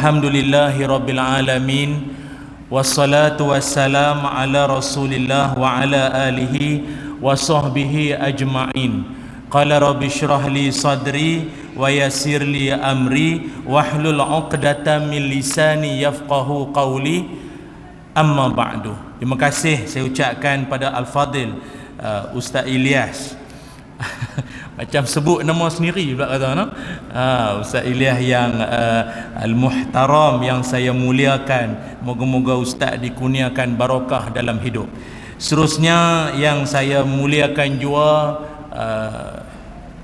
Alhamdulillahi Rabbil Alamin. Wassalatu wassalamu ala Rasulillah wa ala alihi wa sahbihi ajma'in. Qala rabbi shrah li sadri wa yassir li amri wahlul 'uqdatam min lisani yafqahu qawli. Amma ba'du. Terima kasih saya ucapkan pada Al-Fadil Ustaz Ilyas. Macam sebut nama sendiri pula kata no? Ustaz Ilyas yang al-muhtaram, yang saya muliakan. Moga-moga Ustaz dikurniakan barakah dalam hidup. Seterusnya yang saya muliakan juga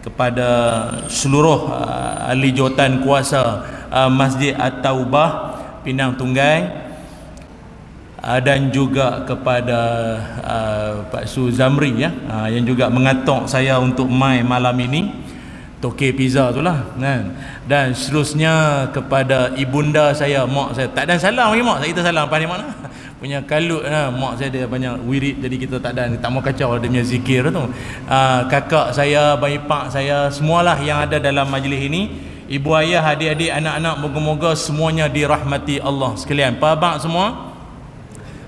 kepada seluruh ahli jawatan kuasa Masjid At-Taubah Pinang Tunggai, dan juga kepada Pak Su Zamri ya, yang juga mengatok saya untuk mai malam ini, toke pizza tu lah kan. Dan seterusnya kepada ibunda saya, mak saya. Tak ada salam lagi mak, kita salam apa ni mak punya kalut mak saya dia banyak wirid, jadi kita tak mau kacau dia punya zikir tu. Kakak saya, abang ipar saya, semualah yang ada dalam majlis ini, ibu ayah, adik-adik, anak-anak, moga-moga semuanya dirahmati Allah sekalian. Pak abang semua,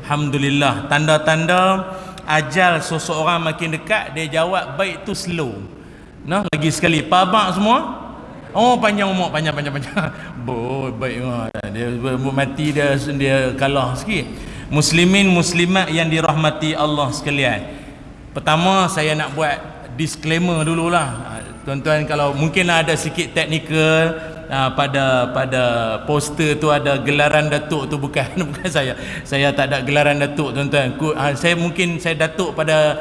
alhamdulillah. Tanda-tanda ajal seseorang makin dekat, dia jawab baik tu slow. Nah, lagi sekali Pak abang semua, oh panjang umur, panjang. Baik dia mati, dia kalah sikit. Muslimin muslimat yang dirahmati Allah sekalian. Pertama saya nak buat disclaimer dululah. Tuan-tuan, kalau mungkinlah ada sikit teknikal, pada poster tu ada gelaran datuk tu, bukan saya tak ada gelaran datuk tuan-tuan. Saya datuk pada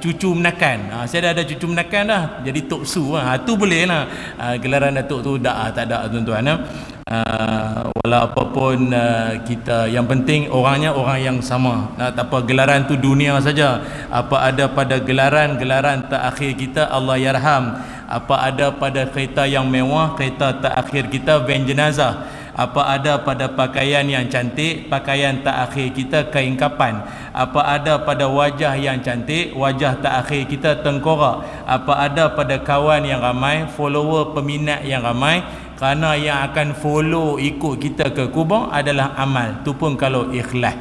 cucu menakan. Saya dah ada cucu menakan dah, jadi Tok Su tu boleh lah. Gelaran datuk tu tak ada tuan-tuan. Walau apapun kita, yang penting orangnya orang yang sama. Tak apa gelaran tu dunia saja. Apa ada pada gelaran terakhir kita Allah yarham. Apa ada pada kereta yang mewah, kereta terakhir kita van jenazah. Apa ada pada pakaian yang cantik, pakaian terakhir kita kain kapan. Apa ada pada wajah yang cantik, wajah terakhir kita tengkorak. Apa ada pada kawan yang ramai, follower, peminat yang ramai, kerana yang akan follow ikut kita ke kubur adalah amal. Tu pun kalau ikhlas.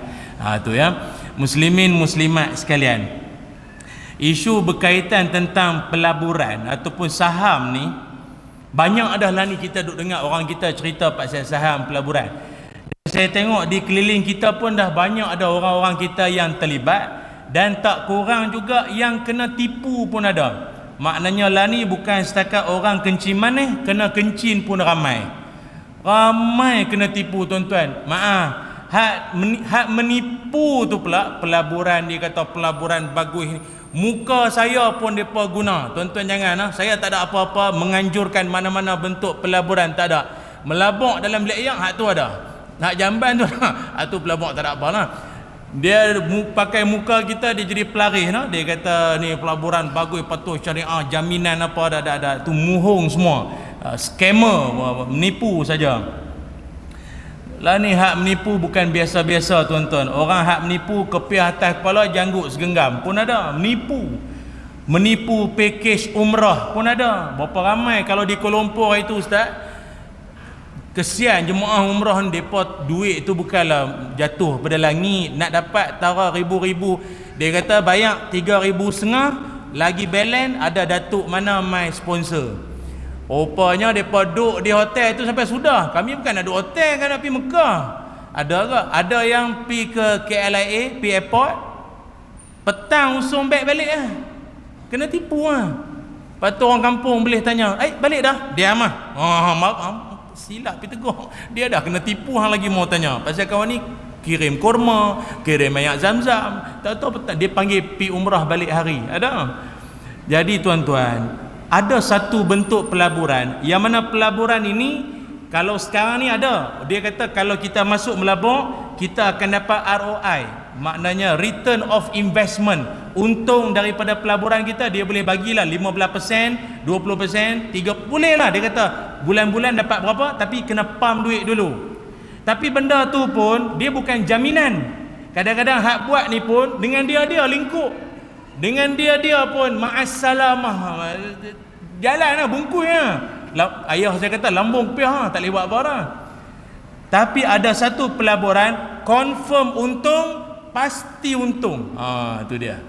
Tu ya. Muslimin muslimat sekalian, isu berkaitan tentang pelaburan ataupun saham ni banyak adalah ni kita duk dengar orang kita cerita pasal saham pelaburan. Saya tengok di keliling kita pun dah banyak ada orang-orang kita yang terlibat, dan tak kurang juga yang kena tipu pun ada. Maknanya lah ni bukan setakat orang kencing manis, kena kencing pun ramai kena tipu tuan-tuan. Maaf, hak menipu tu pula pelaburan. Dia kata pelaburan bagus ni, muka saya pun mereka guna. Tuan-tuan jangan saya tak ada apa-apa menganjurkan mana-mana bentuk pelaburan, tak ada. Melabuk dalam leyak, hak tu ada. Hak jamban tu hak tu pelabuk, tak ada apa lah. Dia pakai muka kita, dia jadi pelaris dia kata ni pelaburan bagus, patuh syariah, jaminan apa, ada tu muhung semua. Scammer, menipu saja. Lah ni hak menipu bukan biasa-biasa tuan-tuan. Orang hak menipu kepiah atas kepala, janggut segenggam pun ada. Menipu package umrah pun ada. Berapa ramai kalau di Kuala Lumpur itu ustaz, kesian jemaah umrah ni, depa duit tu bukanlah jatuh pada langit, nak dapat tara ribu-ribu. Dia kata bayar 3,500 lagi balance, ada datuk mana mai sponsor. Rupanya depa duduk di hotel tu sampai sudah. Kami bukan nak duduk hotel, kan nak pergi Mekah. Ada yang pergi ke KLIA, pergi airport, petang usung beg balik kena tipu Lepas tu orang kampung boleh tanya, balik dah? Diam silap pergi tegur. Dia dah kena tipu, hang lagi mau tanya pasal kawan ni kirim kurma, kirim minyak zam-zam, tak tahu petang dia panggil pi umrah balik hari. Ada. Jadi tuan-tuan, ada satu bentuk pelaburan yang mana pelaburan ini kalau sekarang ni ada, dia kata kalau kita masuk melabur kita akan dapat ROI, maknanya return of investment, untung daripada pelaburan kita. Dia boleh bagilah 15%, 20%, 30%, boleh lah. Dia kata bulan-bulan dapat berapa, tapi kena pump duit dulu. Tapi benda tu pun dia bukan jaminan. Kadang-kadang hak buat ni pun dengan dia lingkup, dengan dia pun ma'assalamah, jalan bungkus Ayah saya kata lambung piah tak boleh buat apa dah. Tapi ada satu pelaburan confirm untung, pasti untung. Tu dia.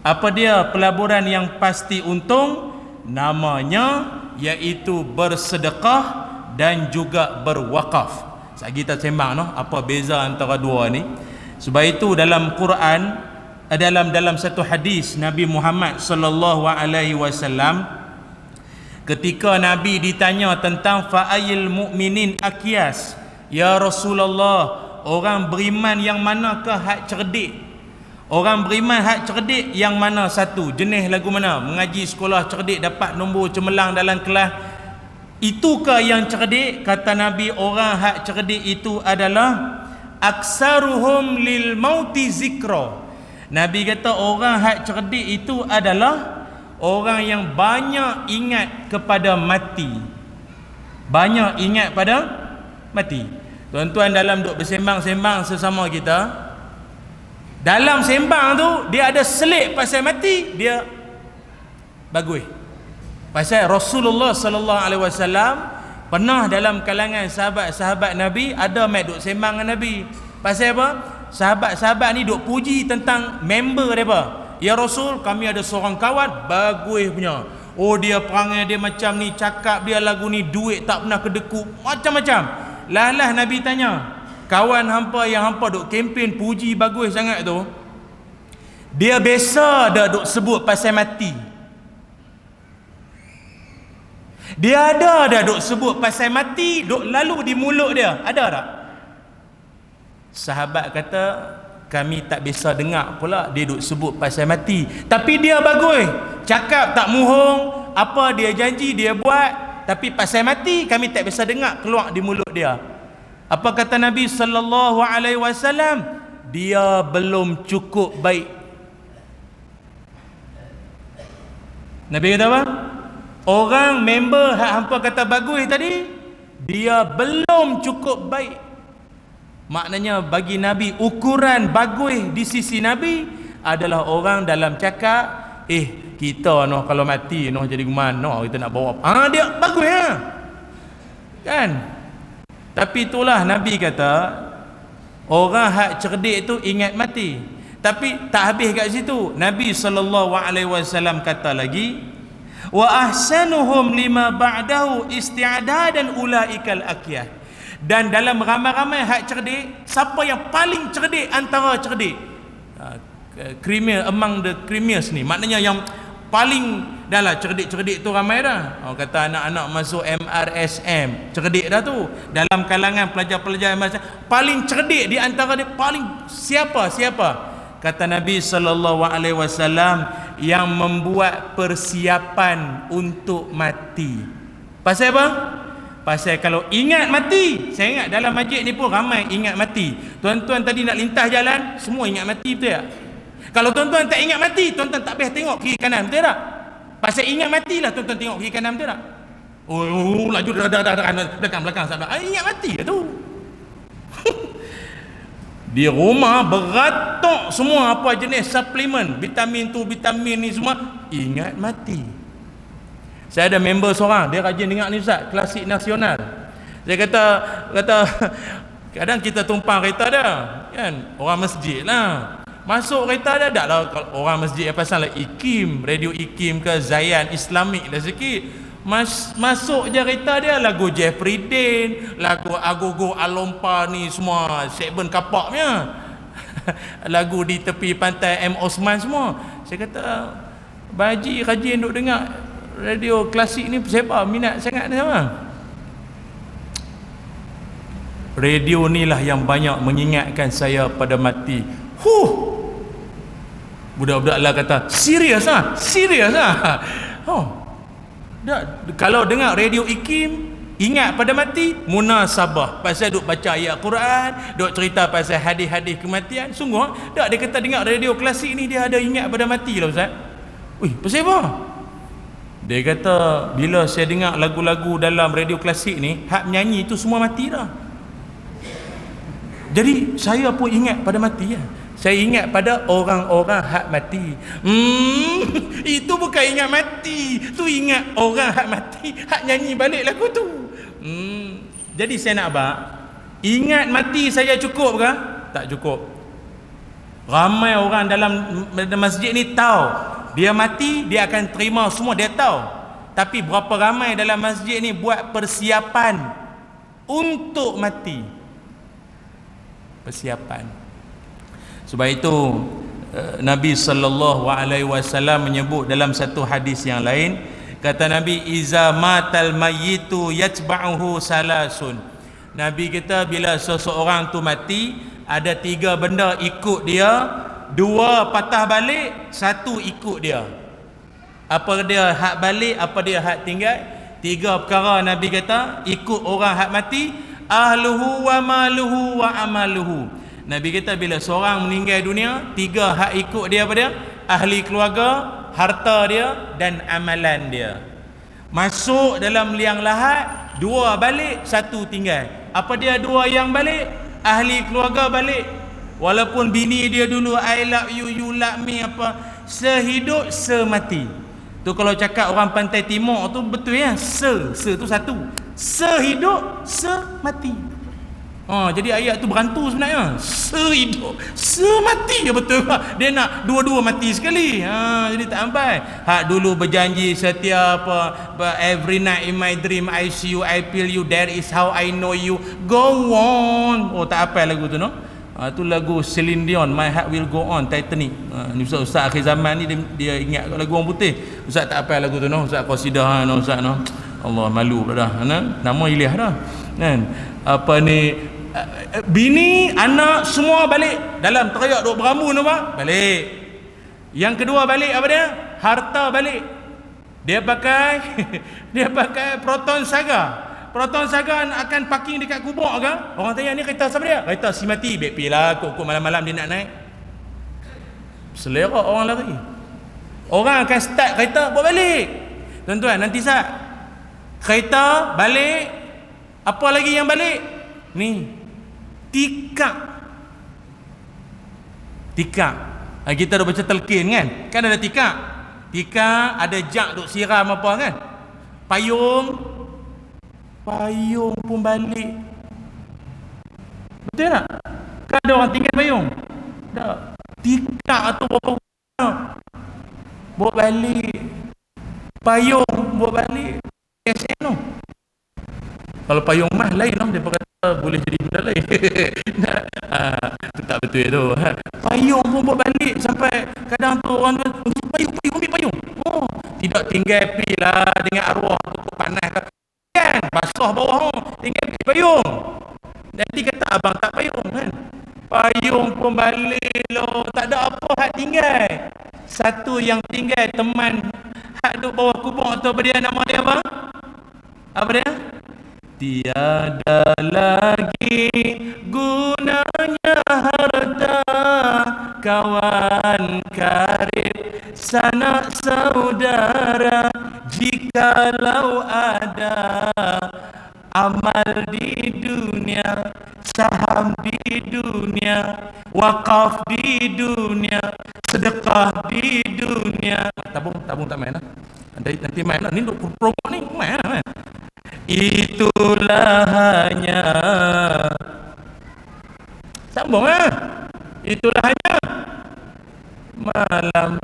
Apa dia pelaburan yang pasti untung? Namanya iaitu bersedekah dan juga berwakaf. Sekejap kita sembang apa beza antara dua ni. Sebab itu dalam Quran, dalam satu hadis Nabi Muhammad sallallahu alaihi wasallam, ketika Nabi ditanya tentang fa'ayil mu'minin akyas, ya Rasulullah, orang beriman yang manakah hak cerdik? Orang beriman hak cerdik yang mana satu? Jenis lagu mana? Mengaji sekolah cerdik dapat nombor cemerlang dalam kelas. Itukah yang cerdik? Kata Nabi, orang hak cerdik itu adalah aksaruhum lil mauti zikra. Nabi kata orang hak cerdik itu adalah orang yang banyak ingat kepada mati. Banyak ingat pada mati. Tuan-tuan dalam duk bersembang-sembang sesama kita, dalam sembang tu dia ada selit pasal mati, dia bagus. Pasal Rasulullah sallallahu alaihi wasallam pernah dalam kalangan sahabat-sahabat Nabi ada mai duk sembang dengan Nabi. Pasal apa? Sahabat-sahabat ni duk puji tentang member depa. Ya Rasul, kami ada seorang kawan bagus punya. Oh, dia perangai dia macam ni, cakap dia lagu ni, duit tak pernah kedekut, macam-macam. Lah Nabi tanya, kawan hampa yang hampa duk kempen puji bagus sangat tu, dia biasa dah duk sebut pasal mati? Dia ada dah duk sebut pasal mati duk lalu di mulut dia? Ada tak? Sahabat kata, kami tak biasa dengar pula dia duk sebut pasal mati. Tapi dia bagus, cakap tak muhung, apa dia janji dia buat. Tapi pasal mati kami tak biasa dengar keluar di mulut dia. Apa kata Nabi sallallahu alaihi wasallam? Dia belum cukup baik. Nabi kata apa? Orang member hak hampa kata bagus tadi, dia belum cukup baik. Maknanya bagi Nabi, ukuran bagus di sisi Nabi adalah orang dalam cakap, kita kalau mati jadi mana kita nak bawa. Dia bagus kan? Tapi itulah Nabi kata, orang hak cerdik itu ingat mati. Tapi tak habis kat situ. Nabi SAW kata lagi, wa ahsanuhum lima ba'dahu isti'dadan ulaikal akyah. Dan dalam ramai-ramai hak cerdik, siapa yang paling cerdik antara cerdik? Premier, among the creamiest ni, maknanya yang paling dah cerdik-cerdik tu ramai dah. Kata anak-anak masuk MRSM, cerdik dah tu. Dalam kalangan pelajar-pelajar paling cerdik di antara dia, paling siapa? Kata Nabi sallallahu alaihi wasallam, yang membuat persiapan untuk mati. Pasal apa? Pasal kalau ingat mati, saya ingat dalam masjid ni pun ramai ingat mati. Tuan-tuan tadi nak lintas jalan, semua ingat mati, betul tak? Kalau tuan-tuan tak ingat mati, tuan-tuan tak payah tengok kiri kanan, betul tak? Pasal ingat matilah tuan-tuan tengok kiri kanan, betul tak? Laju belakang sahabat. Ingat mati lah tu. Di rumah beratok semua apa jenis suplemen, vitamin tu, vitamin ni semua, ingat mati. Saya ada member seorang, dia rajin dengar ni Ustaz, klasik nasional. Saya kata kadang kita tumpang kereta dia, kan? Orang masjid lah. Masuk kereta dia, tak lah orang masjid apa pasal IKIM, radio IKIM ke Zayan Islamik lah sikit. Masuk je kereta dia, lagu Jeffrey Dean, lagu Agogo Alompa ni semua, segmen kapaknya. Lagu di tepi pantai M. Osman semua. Saya kata, Baji rajin duk dengar radio klasik ni, siapa minat sangat ni sama? Radio ni lah yang banyak mengingatkan saya pada mati. Budak-budak lah kata, serius lah. Kalau dengar radio IKIM, ingat pada mati, munasabah. Pasal duk baca ayat Quran, duk cerita pasal hadis-hadis kematian. Sungguh tak, dia kata dengar radio klasik ni dia ada ingat pada mati lah Ustaz. Pasal apa? Dia kata bila saya dengar lagu-lagu dalam radio klasik ni, hak menyanyi tu semua mati dah. Jadi saya pun ingat pada mati ya. Saya ingat pada orang-orang hak mati. Itu bukan ingat mati, tu ingat orang hak mati, hak nyanyi balik lagu tu. Jadi saya nak abang, Ingat mati saja cukup ke? Tak cukup. Ramai orang dalam masjid ni tahu dia mati, dia akan terima semua, dia tahu. Tapi berapa ramai dalam masjid ni buat persiapan untuk mati? Persiapan. Sebab itu Nabi sallallahu alaihi wasallam menyebut dalam satu hadis yang lain, kata Nabi, iza matal mayyitu yatba'uhu salasun. Nabi kata bila seseorang tu mati, ada 3 benda ikut dia, 2 patah balik, 1 ikut dia. Apa dia hak balik, apa dia hak tinggal? 3 perkara Nabi kata ikut orang hak mati, ahluhu wa maluhu wa amaluhu. Nabi kata bila seorang meninggal dunia, 3 hak ikut dia apa dia? Ahli keluarga, harta dia dan amalan dia. Masuk dalam liang lahat, 2 balik, 1 tinggal. Apa dia 2 yang balik? Ahli keluarga balik. Walaupun bini dia dulu I love you, you love me, apa, sehidup semati. Tu kalau cakap orang pantai timur tu betul ya. Se tu 1. Sehidup semati. Jadi ayat tu berantu sebenarnya. Sehidup semati, ya betul. Dia nak dua-dua mati sekali. Jadi tak sampai. Hak dulu berjanji setia apa, every night in my dream I see you, I feel you, that is how I know you, go on. Tak apa lagu tu no. Tu lagu Celine Dion, My Heart Will Go On, Titanic. Ni Ustaz akhir zaman ni dia ingat lagu orang putih. Ustaz tak apa lagu tu no. Ustaz qasidah no Ustaz no. Allah malu dah. Nama Ilyas dah. Kan? Apa ni, bini, anak semua balik. Dalam teriak duk berambun apa? Balik. Yang kedua balik apa dia? Harta balik. Dia pakai dia pakai Proton Saga. Proton Saga akan parking dekat kubur ke? Orang tanya ni kereta siapa dia? Kereta si mati. Baik pilah kok malam-malam dia nak naik. Selera orang lari. Orang akan start kereta buat balik. Tuan-tuan, nanti sat kereta balik. Apa lagi yang balik? Ni tikak. Kita dah baca telkin kan? Kan ada tikak. Tikak ada jak duk siram apa kan? Payung pun balik. Betul tak? Kan ada orang tinggal payung? Tak. Tikak tu berapa buat balik. Payung buat balik. Kesen tu. Kalau payung mah lain lah, dia kata boleh jadi benda lain. Itu tak betul tu. Payung pun buat balik. Sampai kadang tu orang tu payung, ambil payung. Tidak tinggal pi lah dengan arwah tu panas kan, basah bawah tinggal pi payung. Nanti kata abang tak payung kan. Payung pun balik loh. Tak ada apa hak tinggal. Satu yang tinggal teman hak duduk bawah kubur tu, apa dia nama dia apa? Apa dia? Tiada lagi gunanya harta, kawan karib, sanak saudara, jikalau ada amal di dunia, saham di dunia, wakaf di dunia, sedekah di dunia. Tabung tak main lah. Nanti main lah. Ni untuk promo ni main lah. Itulah hanya, sambung lah. Itulah hanya malam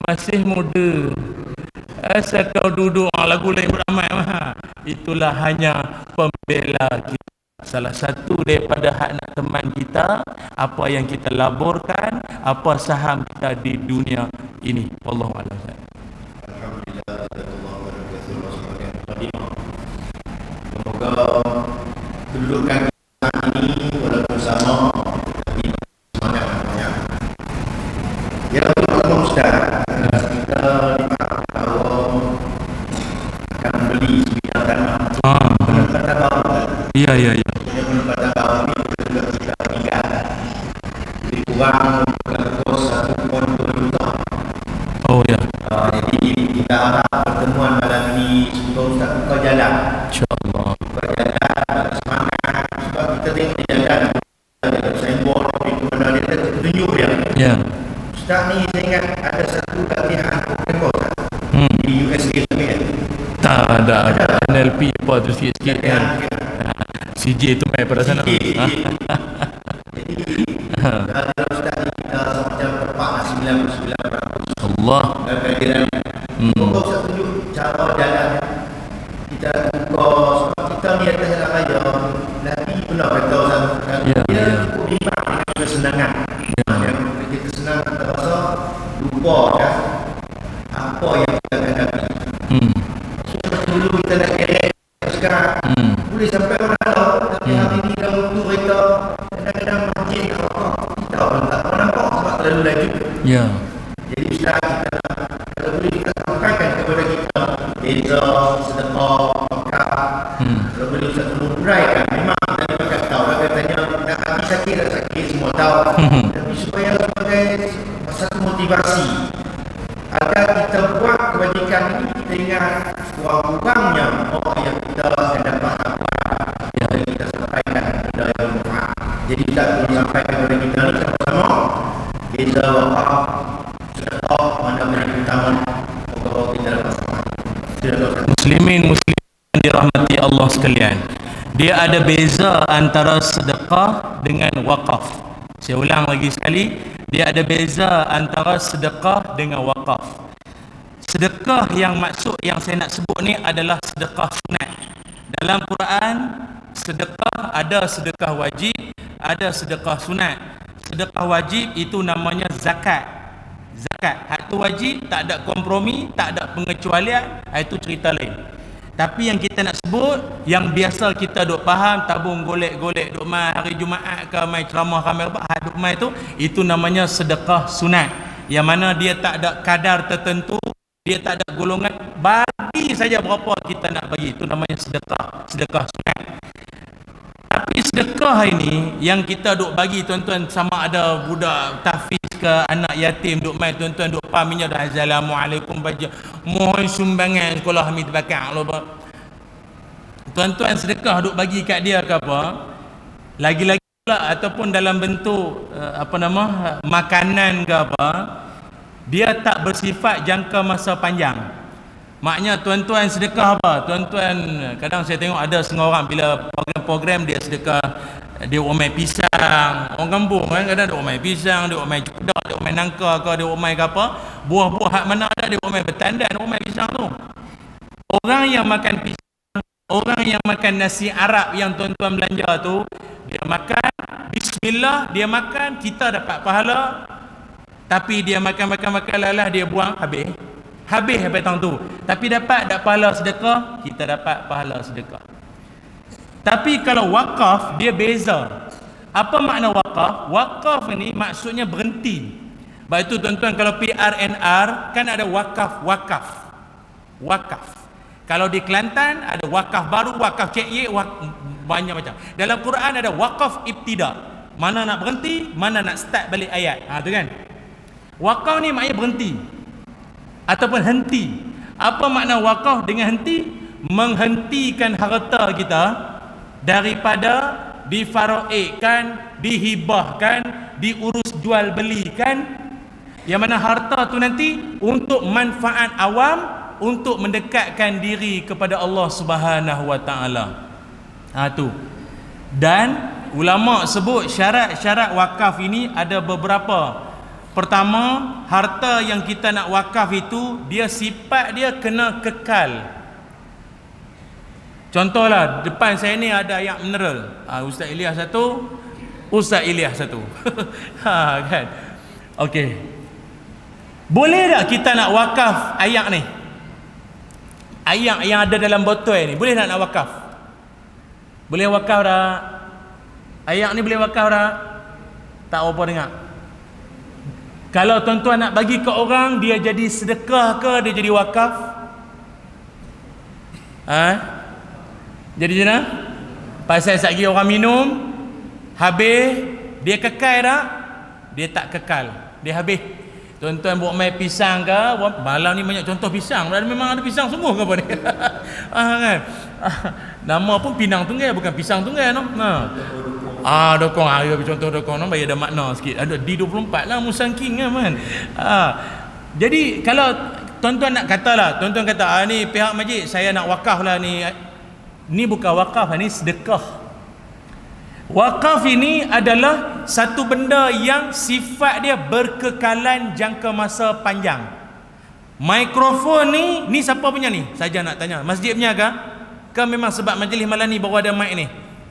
masih muda, asal kau duduk lagu lain beramai. Itulah hanya pembela kita. Salah satu daripada hak nak teman kita, apa yang kita laburkan, apa saham kita di dunia ini. Wallahu a'lam. Semoga kedudukan kita ini walaupun sama, tapi semangat banyak. Ya Allah Ustaz, kita bahawa akan beli sebidang tanah. Penempatan baru kan? Iya. Penempatan baru ini juga kita tinggal. Lebih kurang kos 1.2 juta. Oh ya. Jadi kita harap pertemuan malam ini semoga Ustaz buka jalan. InsyaAllah. Buka jalan, semangat. Sebab kita tengok di jalan ada signboard, tapi mana dia tunjuk dia. Ya. Ustaz ni saya ingat ada satu latihan Ustaz di USA tu kan. Tak ada NLP apa tu sikit-sikit kan. CJ tu main pada sana. Jadi kalau Ustaz ni kita macam tepat 99% Allah. kehadiran. Moga Ustaz tunjuk cara jalan kita buka, sebab kita ni atas jalan raya lagi pula kata Ustaz Ya, dia ya. cukup bimbang dengan kesenangan. Yang kita senang kita rasa lupa kan apa yang kita hadapi. Macam dulu kita nak kerek sekarang boleh sampai orang tahu, tapi hari ni dalam waktu kereta kadang-kadang masjid kita pun tak pernah nampak sebab terlalu laju. Ya. Jadi Ustaz kita kalau boleh kita sampaikan kepada kita beza sedekah wakaf. Kalau boleh Ustaz tolong uraikan, memang kita pakat tahu lah katanya nak hati sakit tak sakit semua tahu, tapi supaya sebagai satu motivasi agar kita buat kebajikan ini, kita ingat kurang-kurangnya orang yang kita akan dapat apa yang kita sampaikan benda yang bermanfaat. Jadi kita perlu sampaikan kepada kita ni sama-sama beza wakaf sedekah mana yang utama moga kita dapat sama. Muslimin yang dirahmati Allah sekalian, dia ada beza antara sedekah dengan wakaf. Saya ulang lagi sekali, dia ada beza antara sedekah dengan wakaf. Sedekah yang maksud yang saya nak sebut ni adalah sedekah sunat. Dalam Quran, sedekah ada sedekah wajib, ada sedekah sunat. Sedekah wajib itu namanya zakat. Zakat, hak tu wajib, tak ada kompromi, tak ada pengecualian, itu cerita lain. Tapi yang kita nak sebut, yang biasa kita duk faham, tabung golek-golek duk mai hari Jumaat ke mai ceramah ramai apa, duk mai itu namanya sedekah sunat. Yang mana dia tak ada kadar tertentu, dia tak ada golongan, bagi saja berapa kita nak bagi, itu namanya sedekah sunat. Tapi sedekah ini yang kita duk bagi tuan-tuan, sama ada budak tahfiz ke anak yatim duk mai tuan-tuan duk paminya dah assalamualaikum baca mohon sumbangan sekolah Hamid Bakar loba. Tuan-tuan sedekah duk bagi kat dia ke apa? Lagi-lagi pula ataupun dalam bentuk makanan ke apa? Dia tak bersifat jangka masa panjang. Maknanya tuan-tuan sedekah apa? Tuan-tuan kadang saya tengok ada setengah orang bila program-program dia sedekah, dia omai pisang, orang kampung kan kadang dia omai pisang, dia omai cedak, dia omai nangka ke, dia omai ke apa, buah-buah hak mana ada dia omai bertandan, dia omai pisang tu. Orang yang makan pisang, orang yang makan nasi Arab yang tuan-tuan belanja tu, dia makan bismillah, dia makan, kita dapat pahala. Tapi dia makan lalah, dia buang habis petang tu. Tapi dapat tak pahala sedekah? Kita dapat pahala sedekah. Tapi kalau wakaf, dia beza. Apa makna wakaf? Wakaf ni maksudnya berhenti. Sebab itu tuan-tuan kalau PRNR kan ada wakaf. Kalau di Kelantan ada wakaf baru, wakaf CY, banyak macam. Dalam Quran ada wakaf ibtida. Mana nak berhenti, mana nak start balik ayat. Tu kan. Wakaf ni maknanya berhenti ataupun henti. Apa makna wakaf dengan henti? Menghentikan harta kita daripada difaroikkan, dihibahkan, diurus jual belikan, yang mana harta tu nanti untuk manfaat awam, untuk mendekatkan diri kepada Allah Subhanahu wa taala. Tu. Dan ulama sebut syarat-syarat wakaf ini ada beberapa. Pertama, harta yang kita nak wakaf itu, dia sifat dia kena kekal. Contohlah, depan saya ni ada air mineral. Ustaz Ilyas satu, Ustaz Ilyas satu. Kan? Okey. Boleh tak kita nak wakaf air ni? Air yang ada dalam botol ni, boleh nak wakaf? Boleh wakaf tak? Air ni boleh wakaf tak? Tak apa dengar. Kalau tuan-tuan nak bagi ke orang, dia jadi sedekah ke dia jadi wakaf? Jadi macam mana? Pasal sekali orang minum, habis, dia kekal tak? Dia tak kekal, dia habis. Tuan-tuan buat main pisang ke, malam ni banyak contoh pisang. Memang ada pisang sungguh ke apa ni? Kan? Nama pun Pinang Tunggal, bukan pisang tunggal no? Dokong, contoh dokong no, bagi ada makna sikit. Ada D24 lah Musangking kan. Jadi kalau tuan-tuan nak katalah, tuan-tuan kata ni pihak masjid saya nak wakaf lah ni. Ni bukan wakaf, ni sedekah. Wakaf ini adalah satu benda yang sifat dia berkekalan jangka masa panjang. Mikrofon ni siapa punya ni? Saja nak tanya. Masjid punya ke? Ke memang sebab majlis malam ni baru ada mic ni?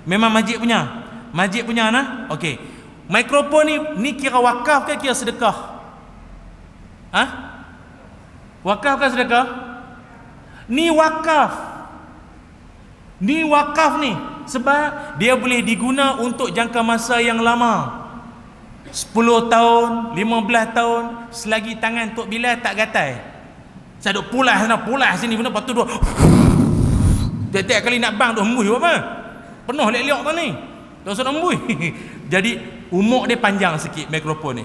Memang masjid punya? Masjid punya nah? Okey. Mikrofon ni kira wakaf ke kira sedekah? Wakaf ke sedekah? Ni wakaf. Ni wakaf ni. Sebab dia boleh diguna untuk jangka masa yang lama. 10 tahun, 15 tahun, selagi tangan Tok Bilal tak gatal. Saya duk pulas sana, pulas sini benda, lepas tu duk tiap-tiap kali nak bang duk hembus apa? Penuh lek-lek tu ni. Tak usah hembus. Jadi umur dia panjang sikit mikrofon ni.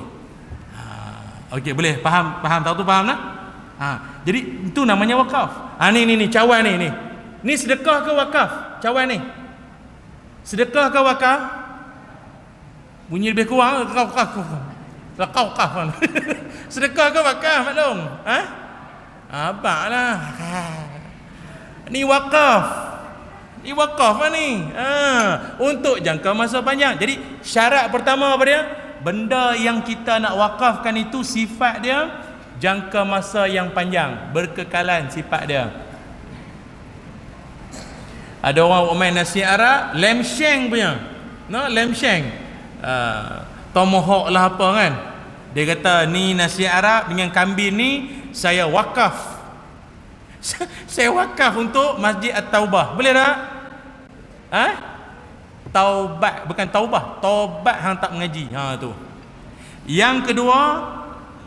Okey, boleh faham tahu tu faham lah. Jadi itu namanya wakaf. Ni cawan ni. Ni sedekah ke wakaf? Cawan ni. Sedekah ke wakaf? Bunyi lebih kurang wakaf. Sedekah ke wakaf maklum? Abanglah. Ni wakaf. Ni wakaf ni. Untuk jangka masa panjang. Jadi syarat pertama apa dia? Benda yang kita nak wakafkan itu sifat dia jangka masa yang panjang, berkekalan sifat dia. Ada orang main nasi Arab, lamb shank punya. Lamb shank. Tomahawk lah apa kan. Dia kata ni nasi Arab dengan kambing ni saya wakaf. Saya wakaf untuk Masjid At-Taubah. Boleh tak? Taubat, bukan taubah. Taubat hang tak mengaji. Tu. Yang kedua,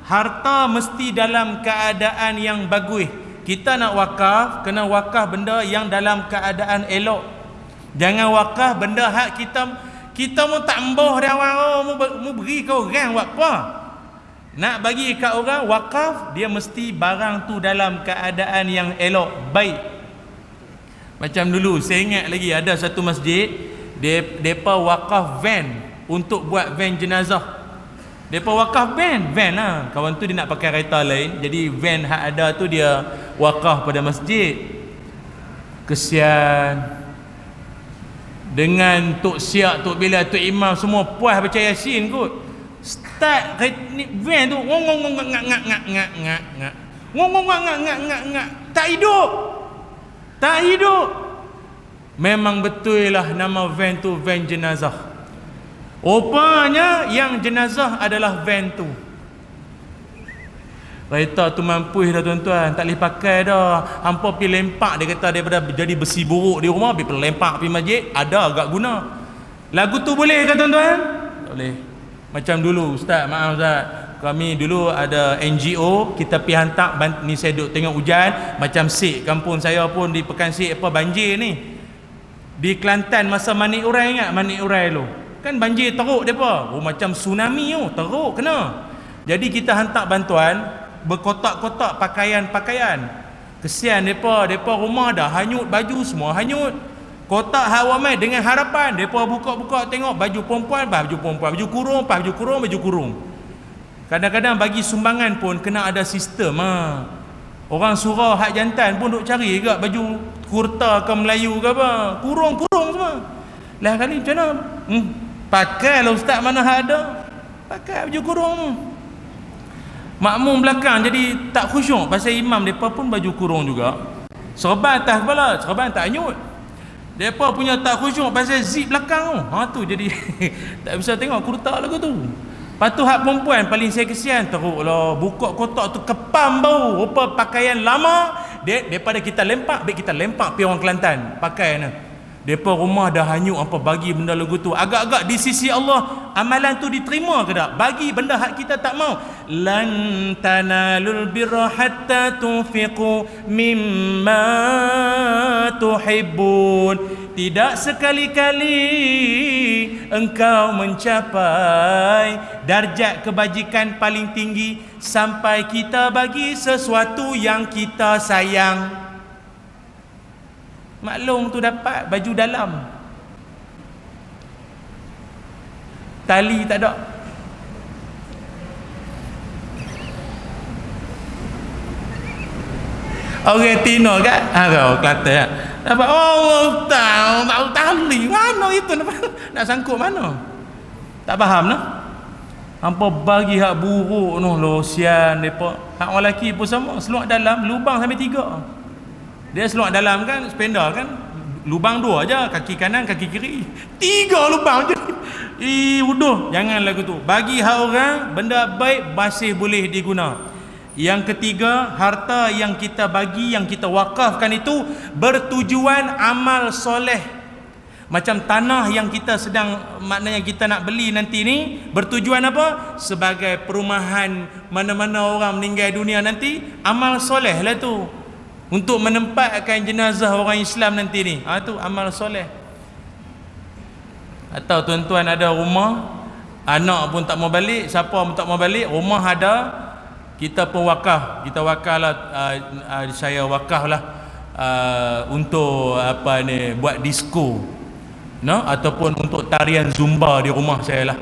harta mesti dalam keadaan yang bagus. Kita nak wakaf, kena wakaf benda yang dalam keadaan elok. Jangan wakaf benda hak kita mau tak emboh dah orang, mau beri ke orang buat apa? Nak bagi kat orang wakaf, dia mesti barang tu dalam keadaan yang elok, baik. Macam dulu saya ingat lagi ada satu masjid, depa wakaf van untuk buat van jenazah. Depa wakaf van lah. Kawan tu dia nak pakai kereta lain, jadi van hak ada tu dia wakaf pada masjid. Kesian. Dengan Tok Siak, Tok Bilal, Tok Imam semua puas baca Yasin kot. Start ni van tu ngong tak hidup. Tak hidup. Memang betul lah nama van tu van jenazah. Rupanya yang jenazah adalah van tu. Kereta tu mampus dah tuan-tuan, tak boleh pakai dah. Hampa pergi lempak, dia kata daripada jadi besi buruk di rumah, pergi lempak pergi masjid, ada agak guna. Lagu tu boleh ke tuan-tuan? Tak boleh. Macam dulu Ustaz, maaf Ustaz, kami dulu ada NGO, kita pergi hantar, ni saya duduk tengok hujan, macam Sik, kampung saya pun di Pekan Sik banjir ni. Di Kelantan masa Manik Urai, ingat Manik Urai tu? Kan banjir teruk depa. Macam tsunami tu, teruk kena. Jadi kita hantar bantuan berkotak-kotak pakaian-pakaian. Kesian depa rumah dah hanyut, baju semua hanyut. Kotak hawamai dengan harapan depa buka-buka tengok baju perempuan, baju kurung. Kadang-kadang bagi sumbangan pun kena ada sistem. Orang surau hak jantan pun duk cari juga baju kurta ke Melayu ke apa, kurung semua. Lah kali macam mana? Pakailah ustaz, mana ada. Pakai baju kurung. Makmum belakang jadi tak khusyuk pasal imam depa pun baju kurung juga. Serban atas kepala, serban tak hanyut. Depa punya tak khusyuk pasal zip belakang tu. Tu jadi tak bisa tengok kurta lagu tu. Lepas tu hak perempuan paling saya kesian, teruklah buka kotak tu kepam bau. Rupa pakaian lama daripada kita lempak pi orang Kelantan pakai ni. Depa rumah dah hanyut apa bagi benda lagu tu. Agak-agak di sisi Allah amalan tu diterima ke tak? Bagi benda hak kita tak mau. Lan tanalul birra hatta tunfiqu mimma tuhibbun. Tidak sekali-kali engkau mencapai darjat kebajikan paling tinggi sampai kita bagi sesuatu yang kita sayang. Maklum tu dapat baju dalam, tali tak ada. Orang Tino kan? Orang Kelantan kan? Dapat oh tahu tali mana itu nak sangkut mana? Tak faham noh. Hampa bagi hak buruk noh losian depa. Hak orang lelaki pun sama, seluar dalam lubang sampai 3. Dia seluar dalam kan spender kan lubang 2 aja, kaki kanan kaki kiri. 3 lubang je. Uduh, jangan lagu tu. Bagi hak orang benda baik masih boleh diguna. Yang ketiga, harta yang kita bagi, yang kita wakafkan itu bertujuan amal soleh. Macam tanah yang kita sedang, maknanya kita nak beli nanti ni, bertujuan apa? Sebagai perumahan mana-mana orang meninggal dunia nanti, amal soleh lah tu, untuk menempatkan jenazah orang Islam nanti ni. Tu amal soleh. Atau tuan-tuan ada rumah, anak pun tak mau balik, siapa pun tak mau balik, rumah ada, kita pun wakaf. Kita wakaf lah, saya wakaf lah untuk apa ni, buat disko, no? Ataupun untuk tarian zumba di rumah saya lah.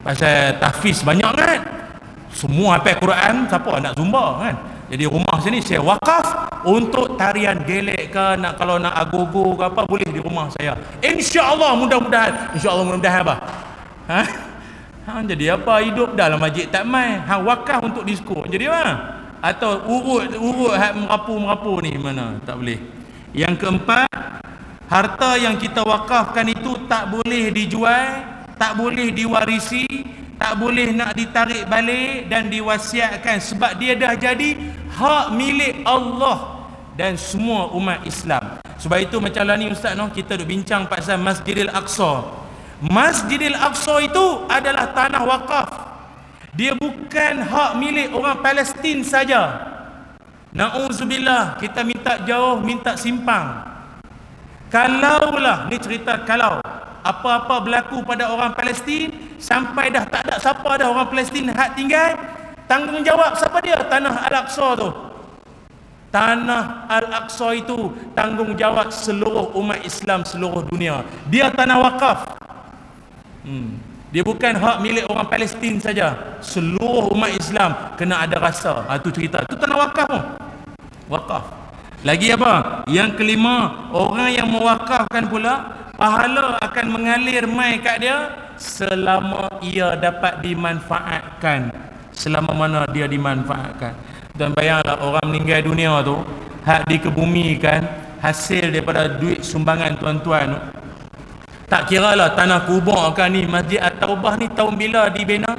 Pasal tahfiz banyak kan, semua hafal Quran, siapa nak zumba kan. Jadi rumah sini saya wakaf untuk tarian gelek ke, nak kalau nak agogo ke apa, boleh di rumah saya. InsyaAllah, mudah-mudahan. InsyaAllah mudah-mudahan apa? Jadi apa, hidup dalam masjid tak main. Wakaf untuk disko. Jadi apa? Atau urut hak merapu ni mana? Tak boleh. Yang keempat, harta yang kita wakafkan itu tak boleh dijual, tak boleh diwarisi, tak boleh nak ditarik balik dan diwasiatkan, sebab dia dah jadi hak milik Allah dan semua umat Islam. Sebab itu macam lah ni Ustaz, kita duk bincang pasal Masjidil Aqsa. Masjidil Aqsa itu adalah tanah wakaf. Dia bukan hak milik orang Palestin saja. Na'udzubillah, kita minta jauh, minta simpang. Kalaulah, ni cerita kalau apa-apa berlaku pada orang Palestin, sampai dah tak ada siapa dah orang Palestin hak tinggal, tanggungjawab siapa dia? Tanah Al-Aqsa tu. Tanah Al-Aqsa itu tanggungjawab seluruh umat Islam seluruh dunia. Dia tanah wakaf. Dia bukan hak milik orang Palestin saja. Seluruh umat Islam kena ada rasa. Itu cerita. Itu tanah wakaf tu. Wakaf. Lagi apa? Yang kelima, orang yang mewakafkan pula, pahala akan mengalir mai kat dia selama ia dapat dimanfaatkan. Selama mana dia dimanfaatkan. Dan bayanglah orang meninggal dunia tu, hak dikebumikan hasil daripada duit sumbangan tuan-tuan tu. Tak kira lah tanah kubur kan ni, Masjid At-Taubah ni tahun bila dibina?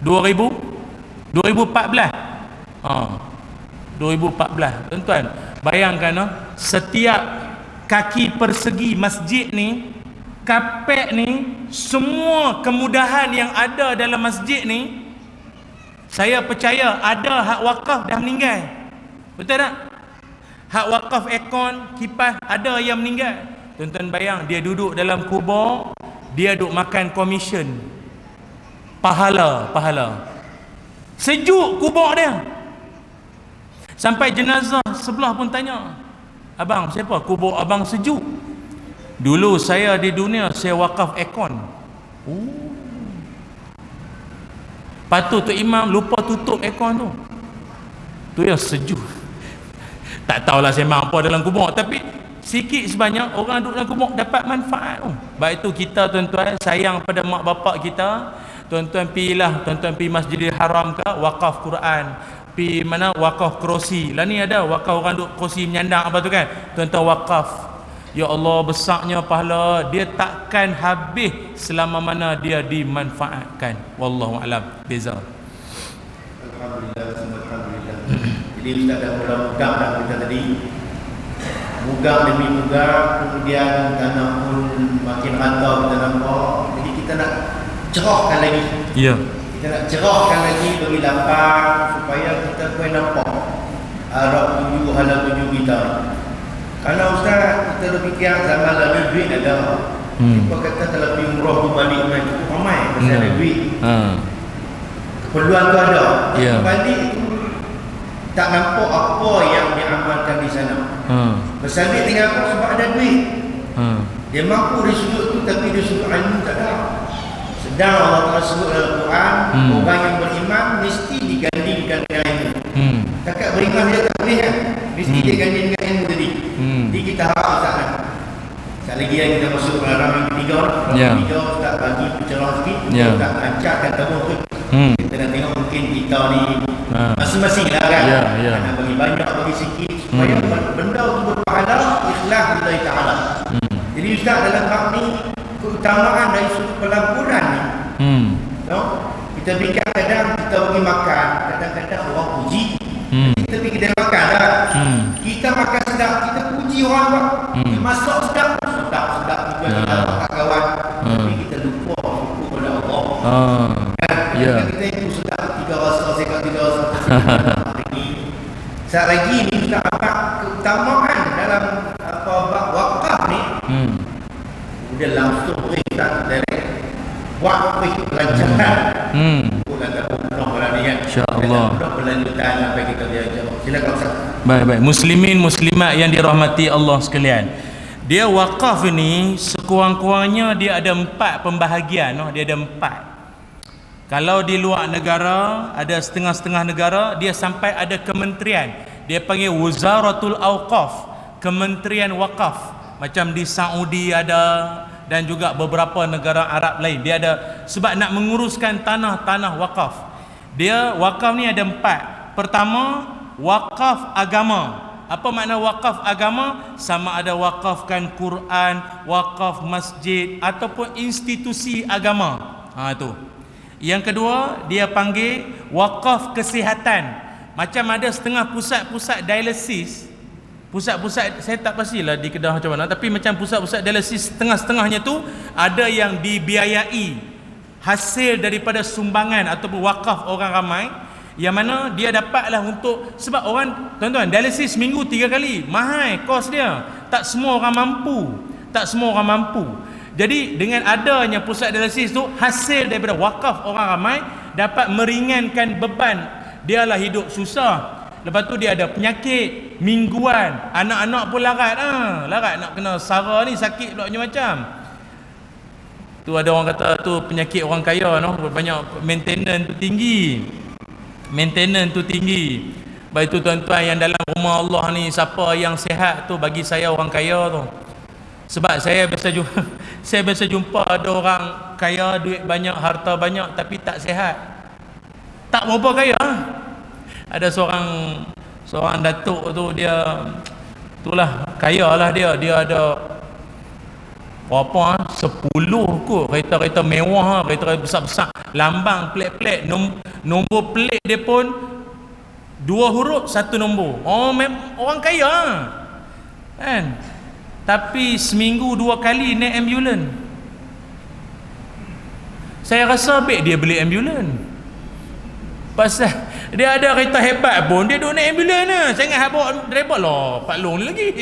2014. 2014. Tuan-tuan, bayangkan setiap kaki persegi masjid ni, kapek ni, semua kemudahan yang ada dalam masjid ni, saya percaya ada hak wakaf dah meninggal. Betul tak? Hak wakaf aircon, kipas, ada yang meninggal. Tuan-tuan bayang, dia duduk dalam kubur, dia duduk makan komisen, pahala. Sejuk kubur dia. Sampai jenazah sebelah pun tanya, abang siapa? Kubur abang sejuk. Dulu saya di dunia, saya wakaf aircon. Patut tu imam lupa tutup aircon tu. Tu yang sejuk. Tak tahulah saya mampu dalam kubur, tapi sikit sebanyak orang duduk dalam kubur dapat manfaat. Baik itu kita tuan-tuan sayang pada mak bapak kita, tuan-tuan pergi Masjidil Haram ke, wakaf Quran. Pergi mana, wakaf kerusi. Lah ni ada wakaf orang duduk kerusi menyandang apa tu kan, tuan-tuan wakaf. Ya Allah, besarnya pahala dia, takkan habis selama mana dia dimanfaatkan. Wallahu alam. Beza. Alhamdulillah. Jadi Ustaz dah mula mugang dah kita tadi. Mugang demi mugang, kemudian tanah pun makin rantau kita nampak. Jadi kita nak cerahkan lagi. Ya. Kita nak cerahkan lagi, bagi lapang supaya kita boleh nampak arah tuju, halal tuju kita. Kalau Ustaz kita berfikir zaman lalu duit ada. Kita kata kalau pergi umrah tu balik main cukup ramai pasal ada duit. Keperluan tu ada. Balik tu tak nampak apa yang diamalkan di sana. Bersabit dengan apa? Sebab ada duit. Dia mampu dari sudut tu, tapi dari sudut ilmu tak ada. Sedang Allah Ta'ala sebut dalam Quran, orang yang beriman mesti digandingkan dengan ilmu. Takat beriman dia tak boleh kan? Mesti dia ganding dengan ilmu. Ya. video Ustaz bagi pencerah sikit, Ya. Ustaz lancarkan tabung tu. Kita nak tengok mungkin kita ni masing-masing lah kan. Ya. Nak bagi banyak, bagi sikit supaya benda tu berpahala ikhlas lillahi ta'ala. Jadi Ustaz dalam bab ni keutamaan dari sudut pelampuran ni. No? Kita fikir kadang kita bagi makan, kadang-kadang orang puji. Kita pergi kedai makan lah. Kita makan sedap, kita puji orang buat. Dia masak sedap juga kita makan kawan. Tapi kita lupa syukur kepada Allah. Kan? Ya. Kita itu sedap tiga rasa, sekat tiga rasa. Saat lagi ni kita dapat keutamaan dalam bab wakaf ni. Dia langsung kita direct buat lancarkan. InsyaAllah. Berlanjutan apa yang kita lihat. Silakan Ustaz. Baik. Muslimin muslimat yang dirahmati Allah sekalian. Dia wakaf ini sekurang-kurangnya dia ada 4 pembahagian. Dia ada 4. Kalau di luar negara ada setengah-setengah negara dia sampai ada kementerian. Dia panggil Wuzaratul Awqaf, Kementerian Wakaf. Macam di Saudi ada, dan juga beberapa negara Arab lain. Dia ada sebab nak menguruskan tanah-tanah wakaf. Dia wakaf ni ada 4. Pertama, wakaf agama. Apa makna wakaf agama? Sama ada wakafkan Quran, wakaf masjid ataupun institusi agama. Tu. Yang kedua, dia panggil wakaf kesihatan. Macam ada setengah pusat-pusat dialisis. Pusat-pusat, saya tak pastilah di Kedah macam mana, tapi macam pusat-pusat dialisis setengah-setengahnya tu ada yang dibiayai hasil daripada sumbangan ataupun wakaf orang ramai, yang mana dia dapatlah untuk, sebab orang, tuan-tuan, dialisis seminggu 3 kali, mahal kos dia, tak semua orang mampu. Jadi dengan adanya pusat dialisis tu, hasil daripada wakaf orang ramai dapat meringankan beban. Dialah hidup susah. Lepas tu dia ada penyakit mingguan, anak-anak pun larat nak kena sara ni, sakit pula macam. Tu ada orang kata tu penyakit orang kaya, banyak maintenance tu tinggi. Baik tu tuan-tuan yang dalam rumah Allah ni, siapa yang sihat tu bagi saya orang kaya tu. Sebab saya biasa jumpa ada orang kaya, duit banyak, harta banyak tapi tak sihat. Tak berapa kaya. Ada seorang datuk tu, dia itulah kaya lah, dia ada berapa 10 kot kereta mewah, kereta besar-besar, lambang pelik-pelik, nombor pelik dia pun 2 huruf 1 nombor. Orang kaya kan. Tapi seminggu 2 kali naik ambulans. Saya rasa baik dia beli ambulans, pasal dia ada kereta hebat pun dia duk naik ambulans lah. Saya ingat bawa driver lah Pak Long lagi.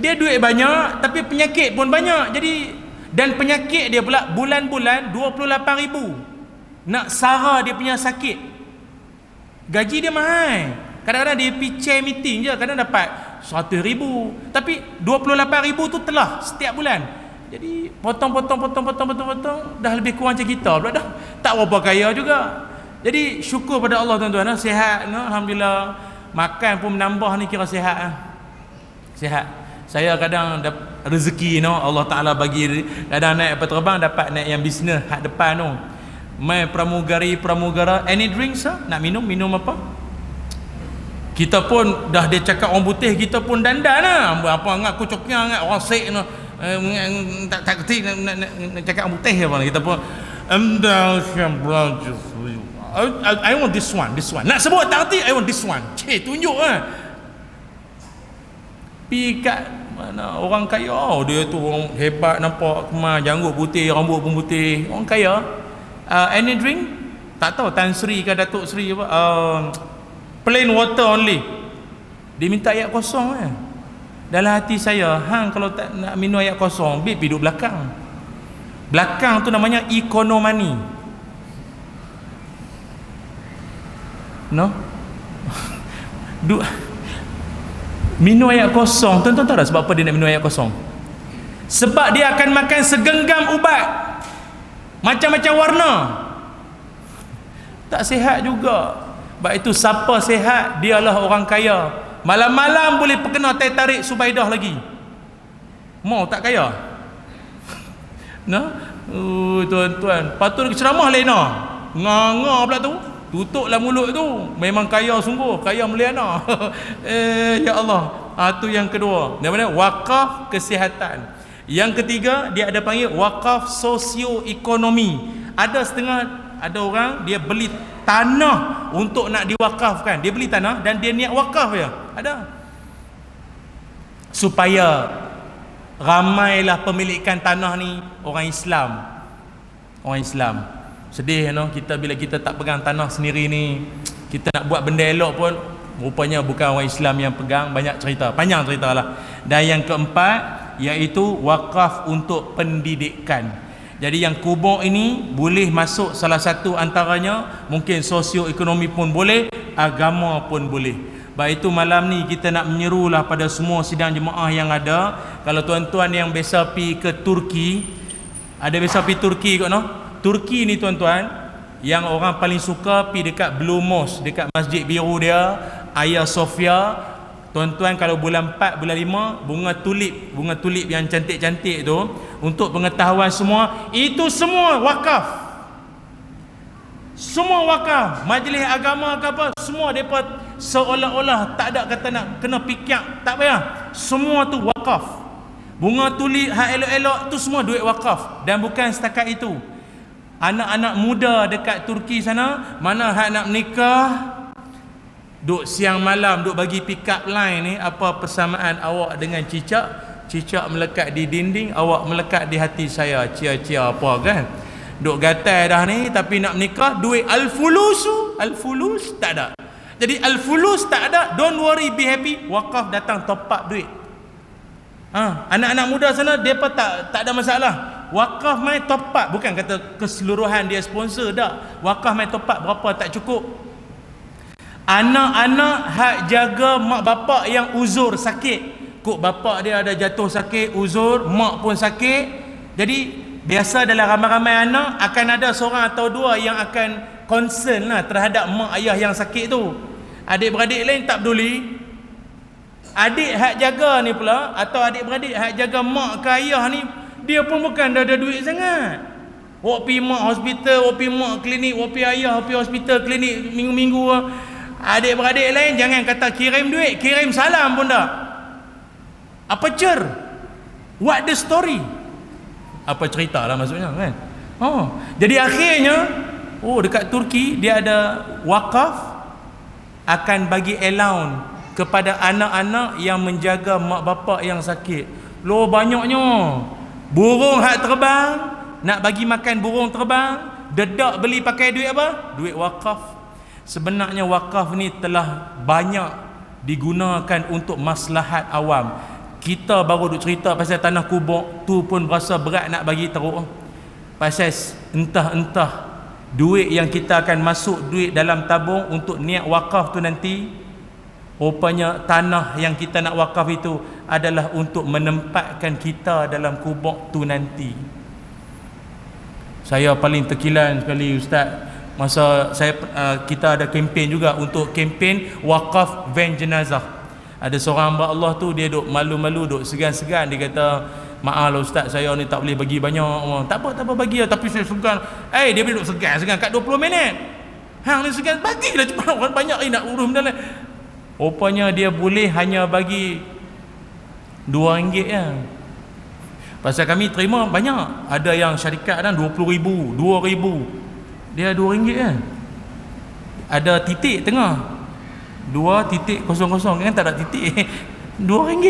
Dia duit banyak tapi penyakit pun banyak. Jadi, dan penyakit dia pula bulan-bulan 28,000 nak sara dia punya sakit. Gaji dia mahal. Kadang-kadang dia pergi chair meeting je, kadang dapat 100,000, tapi 28,000 tu telah setiap bulan. Jadi potong dah lebih kurang macam kita pula dah. Tak berapa kaya juga. Jadi syukur pada Allah tuan-tuan, sihat, alhamdulillah. Makan pun menambah ni, kira sihat. Sihat. Saya kadang rezeki Allah Taala bagi, kadang naik apa terbang dapat naik yang bisnes hak depan tu. Mai pramugara, any drinks nak minum apa? Kita pun dah dia cakap orang putih, kita pun dandan lah. Apa ngak kucuknya ngak orang sek tak kerti nak cakap orang putih apa, kita pun I want this one. Nak sebut tak erti, I want this one. Tunjuk lah. Pergi kat mana orang kaya, dia tu orang hebat, nampak kemas, janggut putih, rambut pun putih, orang kaya. Any drink? Tak tahu Tan Sri ke Datuk Sri apa. Plain water only. Dia minta ayat kosong kan. Dalam hati saya, kalau tak nak minum ayat kosong, pergi duduk belakang. Belakang tu namanya economy. Minum ayat kosong. Tuan-tuan tahu tak sebab apa dia nak minum ayat kosong? Sebab dia akan makan segenggam ubat macam-macam warna. Tak sihat juga. Sebab itu siapa sihat, dialah orang kaya. Malam-malam boleh perkena teh tarik Subaidah lagi. Mau tak kaya? Tuan-tuan, patut ceramah lain nganga pula tu, tutuplah mulut tu, memang kaya sungguh, kaya meliana. Ya Allah. Tu yang kedua, namanya wakaf kesihatan. Yang ketiga, dia ada panggil wakaf sosioekonomi. Ada orang dia beli tanah untuk nak diwakafkan. Dia beli tanah dan dia niat wakaf je. Ada. Supaya ramailah pemilikan tanah ni orang Islam. Orang Islam. Sedih kita bila kita tak pegang tanah sendiri ni, kita nak buat benda elok pun rupanya bukan orang Islam yang pegang. Banyak cerita, panjang cerita lah. Dan yang keempat, iaitu wakaf untuk pendidikan. Jadi yang kubur ini boleh masuk salah satu antaranya, mungkin sosioekonomi pun boleh, agama pun boleh. Baik itu malam ni kita nak menyerulah pada semua sidang jemaah yang ada. Kalau tuan-tuan yang biasa pergi ke Turki, ada biasa pergi Turki kot Turki ni tuan-tuan, yang orang paling suka pergi dekat Blue Mosque, dekat Masjid Biru dia, Hagia Sophia. Tuan-tuan, kalau bulan 4, bulan 5, bunga tulip yang cantik-cantik tu, untuk pengetahuan semua, itu semua wakaf. Semua wakaf. Majlis agama ke apa, semua mereka seolah-olah tak ada kata nak kena pikir, tak payah. Semua tu wakaf. Bunga tulip hak elok-elok tu semua duit wakaf. Dan bukan setakat itu. Anak-anak muda dekat Turki sana, mana hak nak menikah, duk siang malam duk bagi pick up line ni, apa persamaan awak dengan cicak? Cicak melekat di dinding, awak melekat di hati saya. Cia-cia apa kan? Duk gatai dah ni, tapi nak menikah duit al-fulus tak ada. Jadi al-fulus tak ada, don't worry, be happy, wakaf datang top up duit. Anak-anak muda sana depa tak ada masalah. Wakaf mai top up, bukan kata keseluruhan dia sponsor dak. Wakaf mai top up berapa tak cukup. Anak-anak hak jaga mak bapak yang uzur sakit. Kok bapak dia ada jatuh sakit, uzur, mak pun sakit. Jadi biasa dalam ramai-ramai anak akan ada seorang atau dua yang akan concern lah terhadap mak ayah yang sakit tu. Adik-beradik lain tak peduli. Adik hak jaga ni pula, atau adik-beradik hak jaga mak ke ayah ni, dia pun bukan dah ada duit sangat. Wak pergi mak hospital, wak pergi mak klinik, wak pergi ayah pergi hospital klinik minggu-minggu. Adik-beradik lain jangan kata kirim duit, kirim salam pun tak. Apa cer? What the story? Apa cerita lah maksudnya kan? Jadi akhirnya dekat Turki dia ada wakaf, akan bagi allowance kepada anak-anak yang menjaga mak bapak yang sakit. Loh, banyaknya burung hak terbang, nak bagi makan burung terbang, dedak beli pakai duit apa? Duit wakaf. Sebenarnya wakaf ni telah banyak digunakan untuk maslahat awam. Kita baru duk cerita pasal tanah kubur tu pun berasa berat nak bagi teruk. Pasal entah duit yang kita akan masuk duit dalam tabung untuk niat wakaf tu nanti, rupanya tanah yang kita nak wakaf itu adalah untuk menempatkan kita dalam kubur tu nanti. Saya paling terkilan sekali Ustaz, masa kita ada kempen juga untuk kempen wakaf van jenazah. Ada seorang hamba Allah tu, dia duk malu-malu, duk segan-segan, dia kata, maaf lah Ustaz, saya ni tak boleh bagi banyak. Tak apa bagi lah, tapi saya segan. Dia boleh duk segan-segan kat 20 minit. Hang ni segan, bagilah cepat, orang banyak nak urus benda lain. Rupanya dia boleh hanya bagi RM2 ya. Pasal kami terima banyak. Ada yang syarikat dan RM20,000, RM2,000. Dia RM2 ya. Ada titik tengah 2.00 kan, tak ada titik. RM2.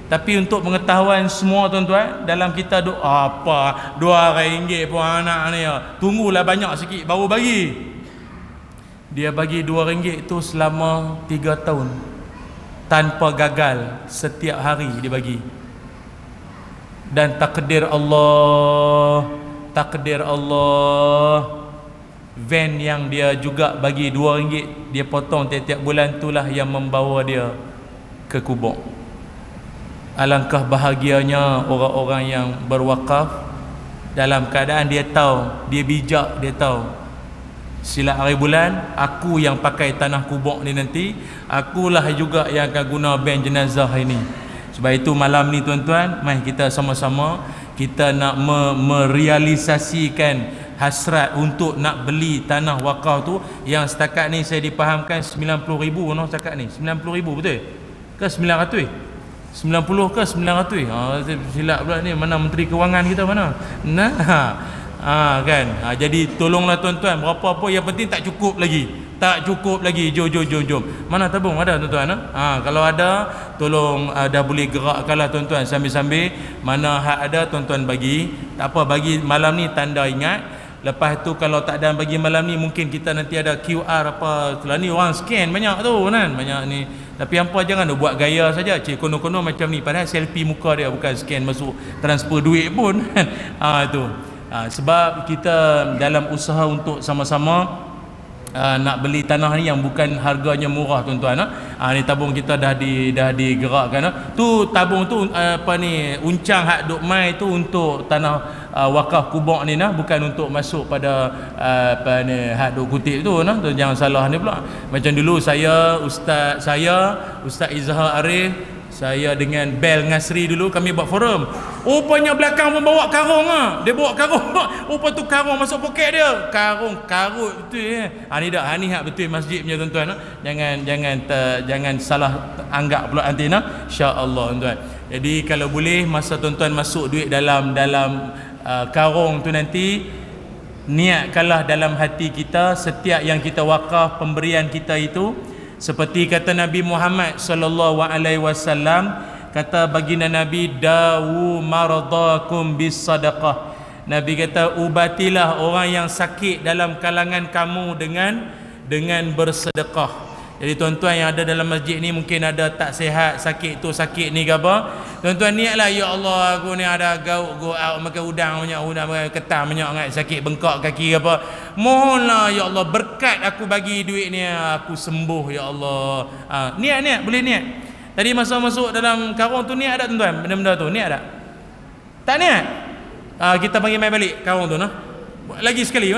Tapi untuk pengetahuan semua tuan-tuan, dalam kita apa RM2 pun anak ni tunggulah banyak sikit baru bagi. Dia bagi RM2 tu selama 3 tahun tanpa gagal, setiap hari dia bagi. Dan takdir Allah, van yang dia juga bagi RM2, dia potong tiap-tiap bulan, itulah yang membawa dia ke kubur. Alangkah bahagianya orang-orang yang berwakaf, dalam keadaan dia tahu, dia bijak, dia tahu silat hari bulan, aku yang pakai tanah kubur ni nanti, akulah juga yang akan guna van jenazah ini. Sebab itu malam ni tuan-tuan, mari kita sama-sama kita nak merealisasikan hasrat untuk nak beli tanah wakaf tu, yang setakat ni saya dipahamkan 90,000 noh setakat ni. 90,000 betul ke 900? 90 ke 900? Silap pula ni, mana Menteri Kewangan kita mana? Kan. Jadi tolonglah tuan-tuan, berapa apa yang penting tak cukup lagi. Tak cukup lagi. Jom. Mana tabung ada tuan-tuan? Kalau ada tolong, dah boleh gerakkanlah tuan-tuan sambil-sambil. Mana hak ada tuan-tuan bagi. Tak apa, bagi malam ni tanda ingat. Lepas tu kalau tak ada bagi malam ni, mungkin kita nanti ada QR apa. Setelah ni orang scan banyak tu kan, banyak ni. Tapi hampa jangan buat gaya saja. Kono-kono macam ni, padahal selfie muka dia, bukan scan masuk transfer duit pun. Itu. Sebab kita dalam usaha untuk sama-sama nak beli tanah ni yang bukan harganya murah tuan-tuan. Ni tabung kita dah digerakkan. Tu tabung tu uncang hak duk mai tu untuk tanah wakaf Kubok ni bukan untuk masuk pada hak duk kutip tu tu jangan salah ni pula. Macam dulu Ustaz Izhar Arif, saya dengan Bel Ngasri dulu kami buat forum. Rupanya belakang pun bawa karung dia bawa karung. Rupa tu karung masuk poket dia. Karung karut betul ni dak ni hak betul masjid punya tuan-tuan. Jangan salah anggap pula nanti insya-Allah tuan-tuan. Jadi kalau boleh masa tuan-tuan masuk duit dalam karung tu nanti, niatkanlah dalam hati kita setiap yang kita wakaf pemberian kita itu, seperti kata Nabi Muhammad sallallahu alaihi wasallam, kata baginda Nabi, dawu maradakum bis sadaqah. Nabi kata, ubatilah orang yang sakit dalam kalangan kamu dengan bersedekah. Jadi tuan-tuan yang ada dalam masjid ni mungkin ada tak sihat, sakit tu sakit ni ke apa, tuan-tuan niatlah, ya Allah aku ni ada gaut makan udang ketam banyak sakit bengkak kaki ke apa, mohonlah ya Allah berkat aku bagi duit ni aku sembuh ya Allah. Niat boleh niat. Tadi masa masuk dalam karung tu niat ada tuan-tuan, benda-benda tu niat tak? Tak niat? Kita panggil mai balik karung tu lagi sekali.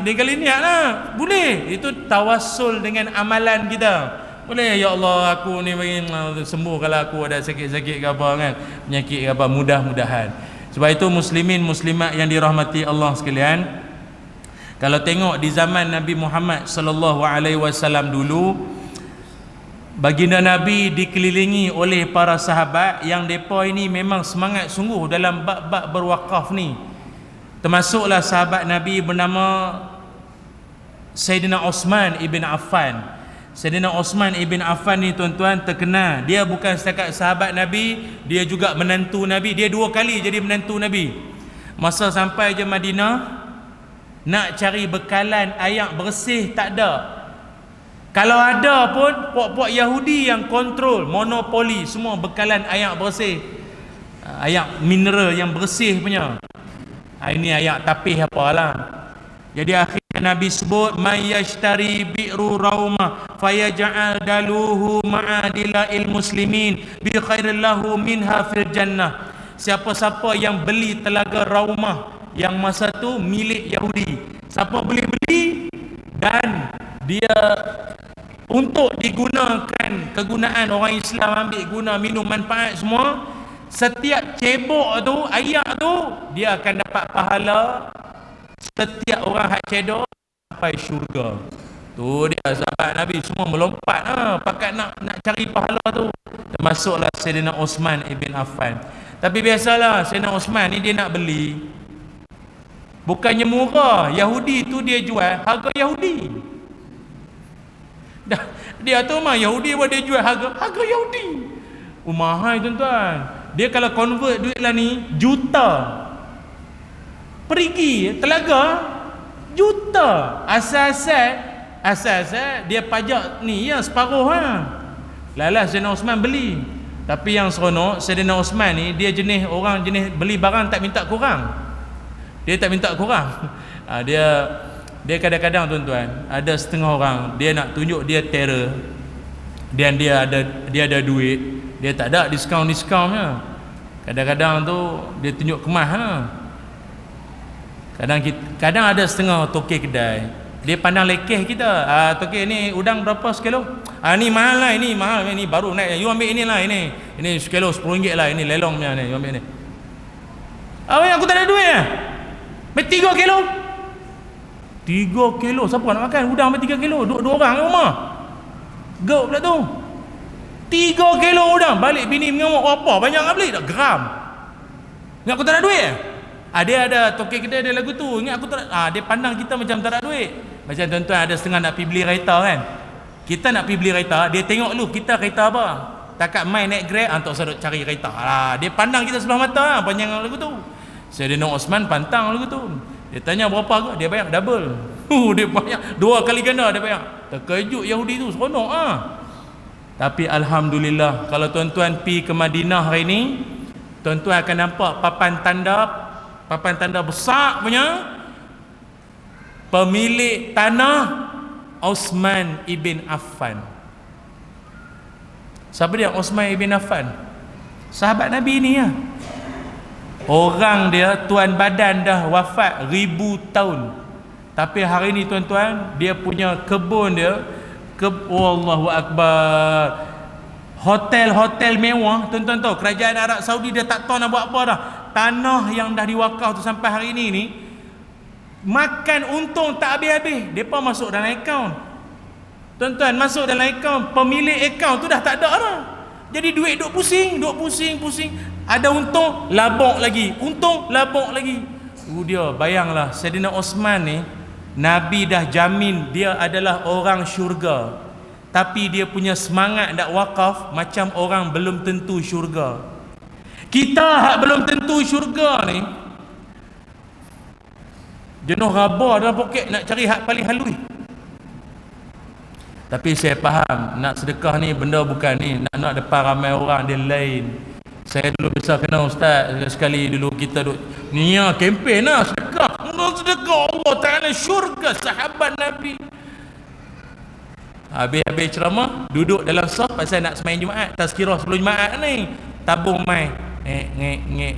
Dia kali niat lah. Boleh. Itu tawassul dengan amalan kita. Boleh, ya Allah aku ni bagi sembuh kalau aku ada sakit-sakit ke apa kan, penyakit ke apa, mudah-mudahan. Sebab itu muslimin muslimat yang dirahmati Allah sekalian, kalau tengok di zaman Nabi Muhammad sallallahu alaihi wasallam dulu, baginda Nabi dikelilingi oleh para sahabat yang depa ini memang semangat sungguh dalam bab-bab berwakaf ni. Termasuklah sahabat Nabi bernama Sayyidina Osman ibn Affan. Sayyidina Osman ibn Affan ni tuan-tuan terkenal. Dia bukan setakat sahabat Nabi, dia juga menantu Nabi. Dia 2 kali jadi menantu Nabi. Masa sampai je Madinah, nak cari bekalan air bersih tak ada. Kalau ada pun puak-puak Yahudi yang kontrol, monopoli semua bekalan air bersih, air mineral yang bersih punya. Ini ayat tapih apalah. Jadi akhirnya Nabi sebut, may yashtari bi'ru rauma fayaj'al daluhu ma'adila'il muslimin bi khairillahu minha fil jannah. Siapa-siapa yang beli telaga Raumah yang masa tu milik Yahudi, siapa boleh beli dan dia untuk digunakan kegunaan orang Islam, ambil guna minum manfaat semua, setiap cebok tu, air tu, dia akan dapat pahala setiap orang hak cedok sampai syurga. Tu dia sahabat Nabi semua melompat pakat nak cari pahala tu. Termasuklah Sayyidina Osman ibn Affan. Tapi biasalah Sayyidina Osman ni dia nak beli, bukannya murah. Yahudi tu dia jual harga Yahudi. Dia tu mah Yahudi pun dia jual harga Yahudi. Mahal tuan-tuan. Dia kalau convert duit lah ni juta. Perigi telaga juta. Asal-asal dia pajak ni ya separuh Lalah Sayyidina Osman beli. Tapi yang seronok Sayyidina Osman ni dia jenis orang jenis beli barang tak minta kurang. Dia tak minta kurang. Dia kadang-kadang tuan-tuan, ada setengah orang dia nak tunjuk dia terror. Dan dia ada duit. Dia tak ada diskaun-diskaunnya. Kadang-kadang tu dia tunjuk kemas Kadang ada setengah tokek kedai, dia pandang lekeh kita. Tokek ni udang berapa sekilo? Ni mahal lah, ini mahal, ini baru naik, you ambil ini lah, ini sekilo RM10 lah, ini lelong punya ni, you ambil ni. Aku tak ada duit lah. 3 kilo 3 kilo, siapa nak makan udang sampai 3 kilo, dua orang di rumah. Gau pula tu 3 kilo udang, balik bini mengamuk, apa banyak nak beli, tak geram. Ingat aku tak ada duit. Dia ada tokek kedai dia lagu tu, ingat aku tak dia pandang kita macam tak ada duit. Macam tuan-tuan ada setengah nak pergi beli kereta kan, kita nak pergi beli kereta, dia tengok dulu kita kereta apa, takat main naik Grab tak usah duk cari kereta lah. Dia pandang kita sebelah mata panjang lagu tu. Sayyidina Osman pantang lagu tu, dia tanya berapa harga, dia bayar double. Dia bayar 2 kali ganda, dia bayar. Terkejut Yahudi tu, seronok Tapi alhamdulillah, kalau tuan-tuan pi ke Madinah hari ni, tuan-tuan akan nampak papan tanda besar punya, pemilik tanah Osman ibn Affan. Siapa dia Osman ibn Affan? Sahabat Nabi ni ya. Orang dia tuan badan dah wafat 1000 tahun. Tapi hari ni tuan-tuan, dia punya kebun dia, Allahu Akbar, hotel-hotel mewah. Tuan-tuan tahu kerajaan Arab Saudi dia tak tahu nak buat apa dah. Tanah yang dah diwakaf tu sampai hari ni makan untung tak habis-habis. Depa masuk dalam akaun. Tuan-tuan, masuk dalam akaun, pemilik akaun tu dah tak ada dah. Jadi duit duk pusing. Ada untung, labok lagi. Untung, labok lagi. Dia bayanglah, Sayyidina Osman ni, Nabi dah jamin dia adalah orang syurga. Tapi dia punya semangat nak wakaf macam orang belum tentu syurga. Kita hak belum tentu syurga ni, jenuh raba dalam poket nak cari hak paling halus. Tapi saya faham, nak sedekah ni benda bukan ni nak depan ramai orang, dia lain. Saya dulu besar kenal ustaz sekali, dulu kita duk kempen lah sedekah Allah Ta'ala syurga sahabat Nabi. Habis ceramah, duduk dalam saf pasal nak semain Jumaat, tazkirah sebelum Jumaat ni, tabung mai ngek.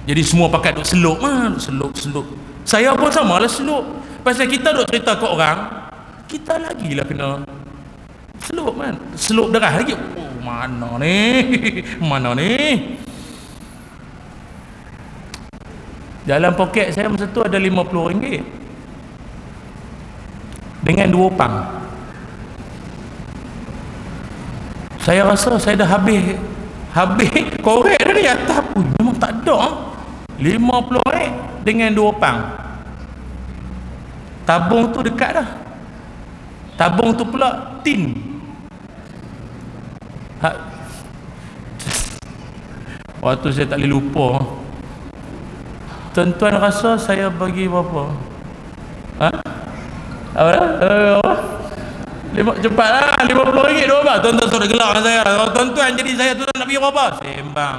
Jadi semua pakat duk seluk seluk. Saya pun sama lah seluk. Pasal kita duk cerita ke orang, kita lagi lah kena seluk seluk darah lagi. Mana ni dalam poket saya masa tu ada RM50 dengan 2 pang. Saya rasa saya dah habis korek dah ni atas pun memang tak ada. RM50 dengan 2 pang. Tabung tu dekat dah. Tabung tu pula tin. Waktu saya tak boleh lupa. Tuan-tuan rasa saya bagi berapa? Cepatlah, RM50 tu apa? Tuan-tuan sudah gelak dengan saya. Tuan-tuan jadi saya tu nak bagi berapa? Sembang.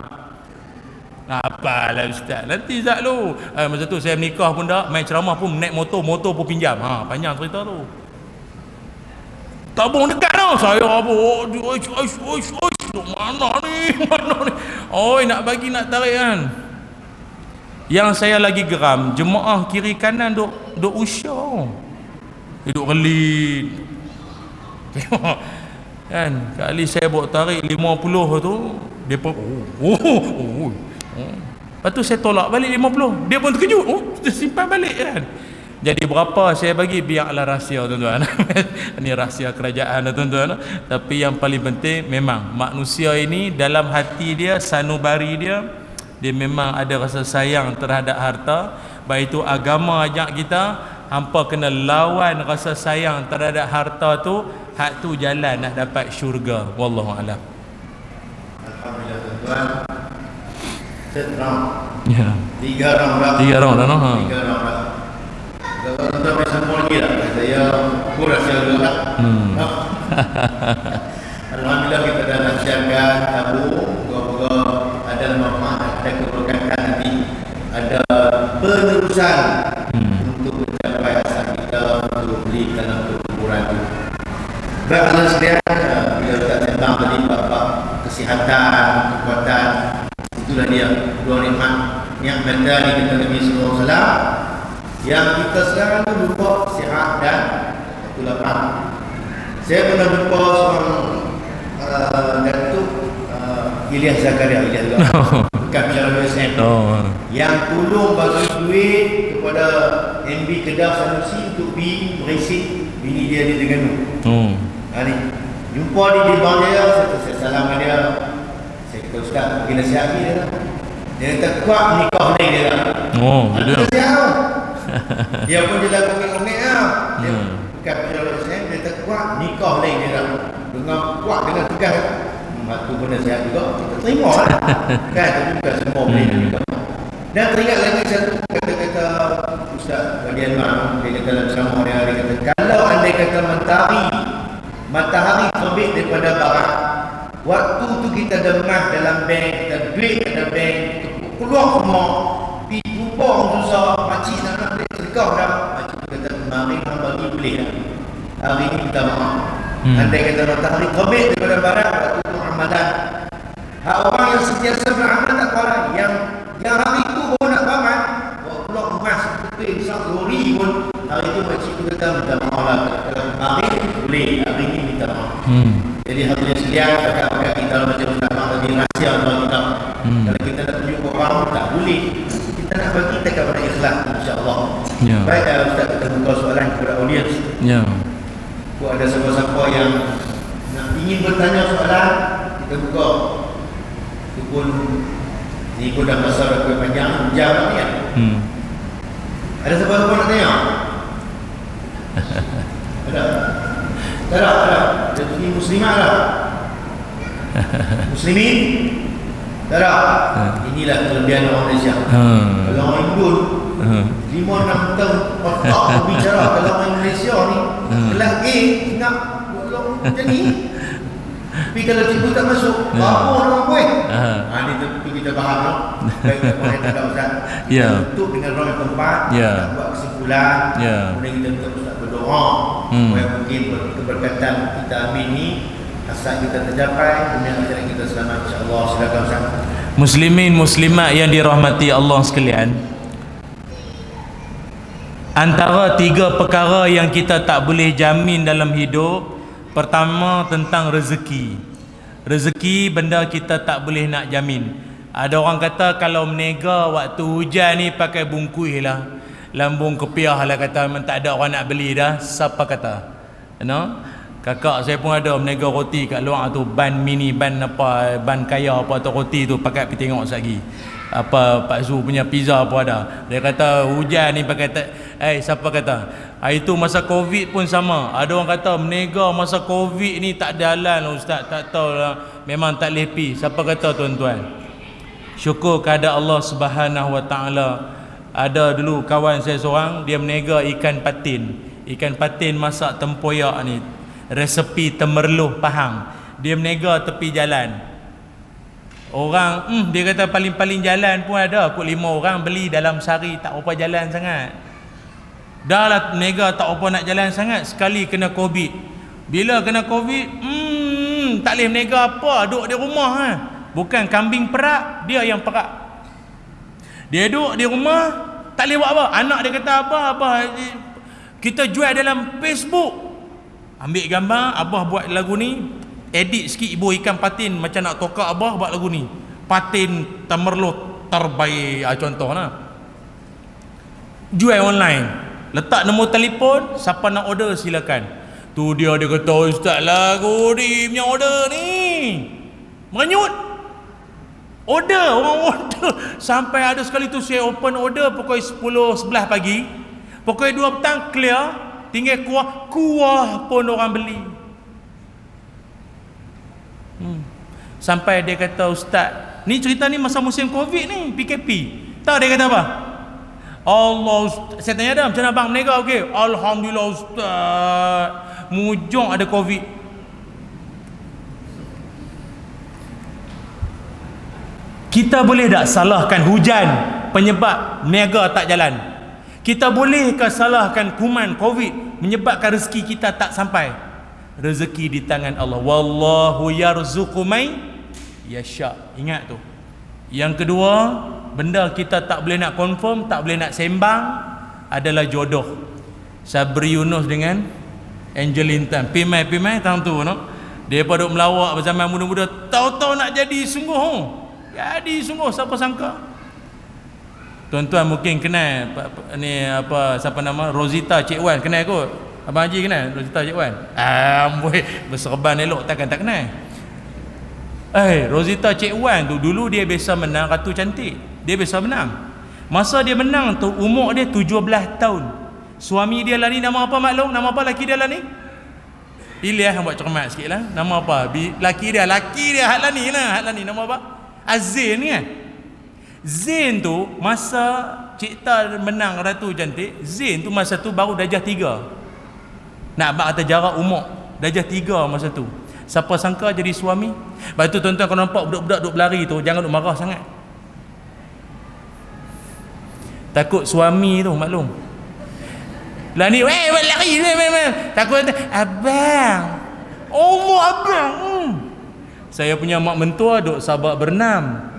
Apalah ustaz, nanti zat lu. Masa tu saya menikah pun dah, main ceramah pun naik motor pun pinjam. Panjang cerita tu. Tabung dekat tau. Saya apa? Mana ni? Nak bagi nak tarik kan. Yang saya lagi geram, jemaah kiri kanan duk usya. Duk relit. Kan, kali saya buat tarik 50 tu, depa lepas tu saya tolak balik 50. Dia pun terkejut. Dia simpan balik kan. Jadi berapa saya bagi biarlah rahsia tuan-tuan. Ini rahsia kerajaan tuan-tuan. Tapi yang paling penting memang manusia ini dalam hati dia, sanubari dia memang ada rasa sayang terhadap harta. Baik itu agama ajak kita, hampa kena lawan rasa sayang terhadap harta tu, hak tu jalan nak dapat syurga. Wallahu a'lam. Alhamdulillah tuan-tuan. Seterang. Ya. 3 round dah. 3 round dah. 3 round dah. Kalau tuan-tuan boleh sambung lagi lah, saya pun rahsia dulu lah. Alhamdulillah kita dah nasihatkan tabu, moga-moga ada manfaat, ada keberkahan nanti, ada penerusan untuk mencapai asal kita untuk beli dalam perkumpulan itu. Baik Allah sekalian, bila kita tentang tadi bab kesihatan, kekuatan, itulah dia dua nikmat yang dari kita Nabi sallallahu alaihi wasallam yang kita sekarang tu lupa sihat dan waktu lapar. Saya pernah jumpa seorang Datuk Ilyas Zakaria, bukan Pejabat USM, yang tolong bagi duit kepada MB Kedah Sanusi untuk pergi meresik bini dia di Terengganu. Ni jumpa di bang dia, saya salam dia, saya kata ustaz pergi nasihati dia lah. Dia kata kuat nikah lain dia lah. Nasihat dia pun dia dah kongek-kongek lah. Dia bukan Pejabat USM, dia kata kuat nikah lain dia lah. Dengan kuat, dengan tegas. Itu pun nasihat juga, kita terima lah. Kan, tapi bukan semua boleh nikah. Dan teringat lagi satu kata-kata Ustaz Wadi Anwar, dia kata dalam ceramah dia kata, kalau andai kata matahari terbit daripada barat, waktu tu kita demah dalam bank, kita duit dalam bank, keluar semua, pergi jumpa orang susah, makcik nak duit sedekah dah. Makcik kata, kemarin hamba ni boleh dah, hari ni minta maaf. Andai kata matahari terbit daripada barat, waktu tu Ramadan, hak orang yang sentiasa beramal tak kalah, yang hari itu baru nak beramal, bawa keluar emas betul besar lori pun, hari itu makcik tu kata minta maaf lah. Kalau kemarin boleh, hari ni minta maaf. Jadi hadirin sekalian, kakak-kakak kita macam ulama tadi rahsia Allah kita. Kalau kita nak tunjuk orang tak boleh, kita nak bagi kita kepada ikhlas, insya-Allah. Baik, Ustaz, kita buka soalan kepada audiens. Kalau ada siapa-siapa yang nak ingin bertanya soalan, kita buka. Itu pun ni pun dah masa dah panjang jam ni kan. Ada siapa-siapa nak tanya? Ada? Tak. Jadi muslimah lah. Muslimin? Tak. Inilah kelebihan orang Malaysia. Kalau orang Indon 5-6 tahun otak berbicara. Kalau orang Malaysia ni kelas A nak macam ni. Tapi kalau cikgu tak masuk, apa orang buat? Ni tentu kita faham lah. Baik orang yang tak Ustaz. Untuk dengan orang yang tempat, nak buat kesimpulan. Kemudian kita minta Ustaz berdoa. Supaya mungkin keberkatan kita amin ni, asal kita tercapai, dunia akhirat kita selamat, insya-Allah. Silakan Ustaz. Muslimin muslimat yang dirahmati Allah sekalian, antara 3 perkara yang kita tak boleh jamin dalam hidup, pertama tentang rezeki. Rezeki benda kita tak boleh nak jamin. Ada orang kata kalau menega waktu hujan ni pakai bungkuih lah, lambung kepiah lah, kata memang tak ada orang nak beli dah. Siapa kata? Kakak saya pun ada menega roti kat luar tu, ban mini, ban apa, ban kaya apa atau roti tu, pakai pergi tengok sekali. Apa Pak Zu punya pizza apa ada. Dia kata hujan ni pakai siapa kata? Itu masa Covid pun sama. Ada orang kata menega masa Covid ni tak jalan Ustaz, tak tahulah, memang tak boleh pi. Siapa kata tuan-tuan? Syukur kepada Allah Subhanahu Wa Taala. Ada dulu kawan saya seorang, dia menega ikan patin. Ikan patin masak tempoyak ni, resepi Temerloh Pahang. Dia menega tepi jalan. Orang dia kata paling-paling jalan pun ada kot 5 orang beli dalam sehari, tak apa jalan sangat. Dah lah menega tak apa nak jalan sangat, sekali kena Covid. Bila kena Covid, tak boleh menega apa, duduk di rumah ha. Bukan kambing perak, dia yang perak. Dia duduk di rumah, tak boleh buat apa. Anak dia kata apa, kita jual dalam Facebook. Ambil gambar, abah buat lagu ni, edit sikit ibu ikan patin, macam nak tokak abah buat lagu ni. Patin Temerloh terbaik, contoh lah. Jual online, letak nombor telefon, siapa nak order silakan. Tu dia kata, Ustaz lagu ni punya order ni menyut. Order, orang order. Sampai ada sekali tu saya open order pukul 10-11 pagi, pukul 2 petang clear, tinggal kuah pun orang beli. Sampai dia kata, Ustaz, ni cerita ni masa musim Covid ni, PKP. Tahu dia kata apa? Allah, saya tanya dia, macam mana bang menega? Okey, alhamdulillah Ustaz, mujung ada Covid. Kita boleh tak salahkan hujan penyebab niaga tak jalan? Kita bolehkah salahkan kuman Covid menyebabkan rezeki kita tak sampai? Rezeki di tangan Allah. Wallahu yarzuqu may yasha. Ingat tu. Yang kedua, benda kita tak boleh nak confirm, tak boleh nak sembang adalah jodoh. Sabri Yunus dengan Angeline Tan, pimai tang tu no. Dia pada melawak zaman muda-muda, tahu-tahu nak jadi sungguh. Jadi sungguh, siapa sangka. Tuan-tuan mungkin kenal ni apa, siapa nama, Rosita Cik Wan, kenal kot? Abang Haji kenal Rosita Cik Wan? Amboi, berserban elok takkan tak kenal. Rosita Cik Wan tu dulu dia biasa menang Ratu Cantik. Dia biasa menang. Masa dia menang tu umur dia 17 tahun. Suami dia lah ni nama apa maklum? Nama apa laki dia lah ni? Pilih buat cermat sikit lah. Nama apa? Laki dia hak lah ni nama apa? Azin ni kan? Zain tu masa Cik Ta menang Ratu Cantik, Zain tu masa tu baru darjah 3. Nak abang kata jarak umur darjah 3 masa tu. Siapa sangka jadi suami. Lepas tu tuan-tuan kalau nampak budak-budak duk berlari tu, jangan duk marah sangat. Takut suami tu maklum. Lah ni lari takut abang. Abang. Saya punya mak mentua duk Sabak Bernam.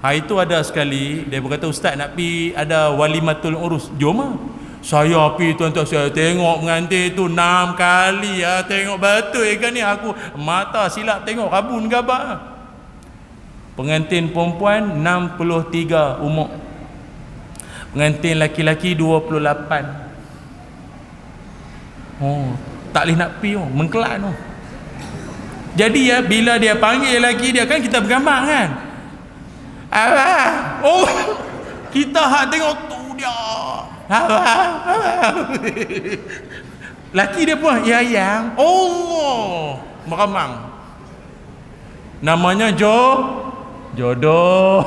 Hari tu ada sekali dia berkata, ustaz nak pi ada walimatul urus. Jom ah. Saya pi tuan-tuan, saya tengok pengantin tu 6 kali ah, tengok betul kan ni aku mata silap tengok rabun gabak. Pengantin perempuan 63 umur. Pengantin laki-laki 28. Tak boleh nak pi mengkelak tu. Jadi ya bila dia panggil laki dia kan kita bergambar kan. Kita hak tengok tu dia. Laki dia pun ya yang Allah meramang. Namanya jodoh.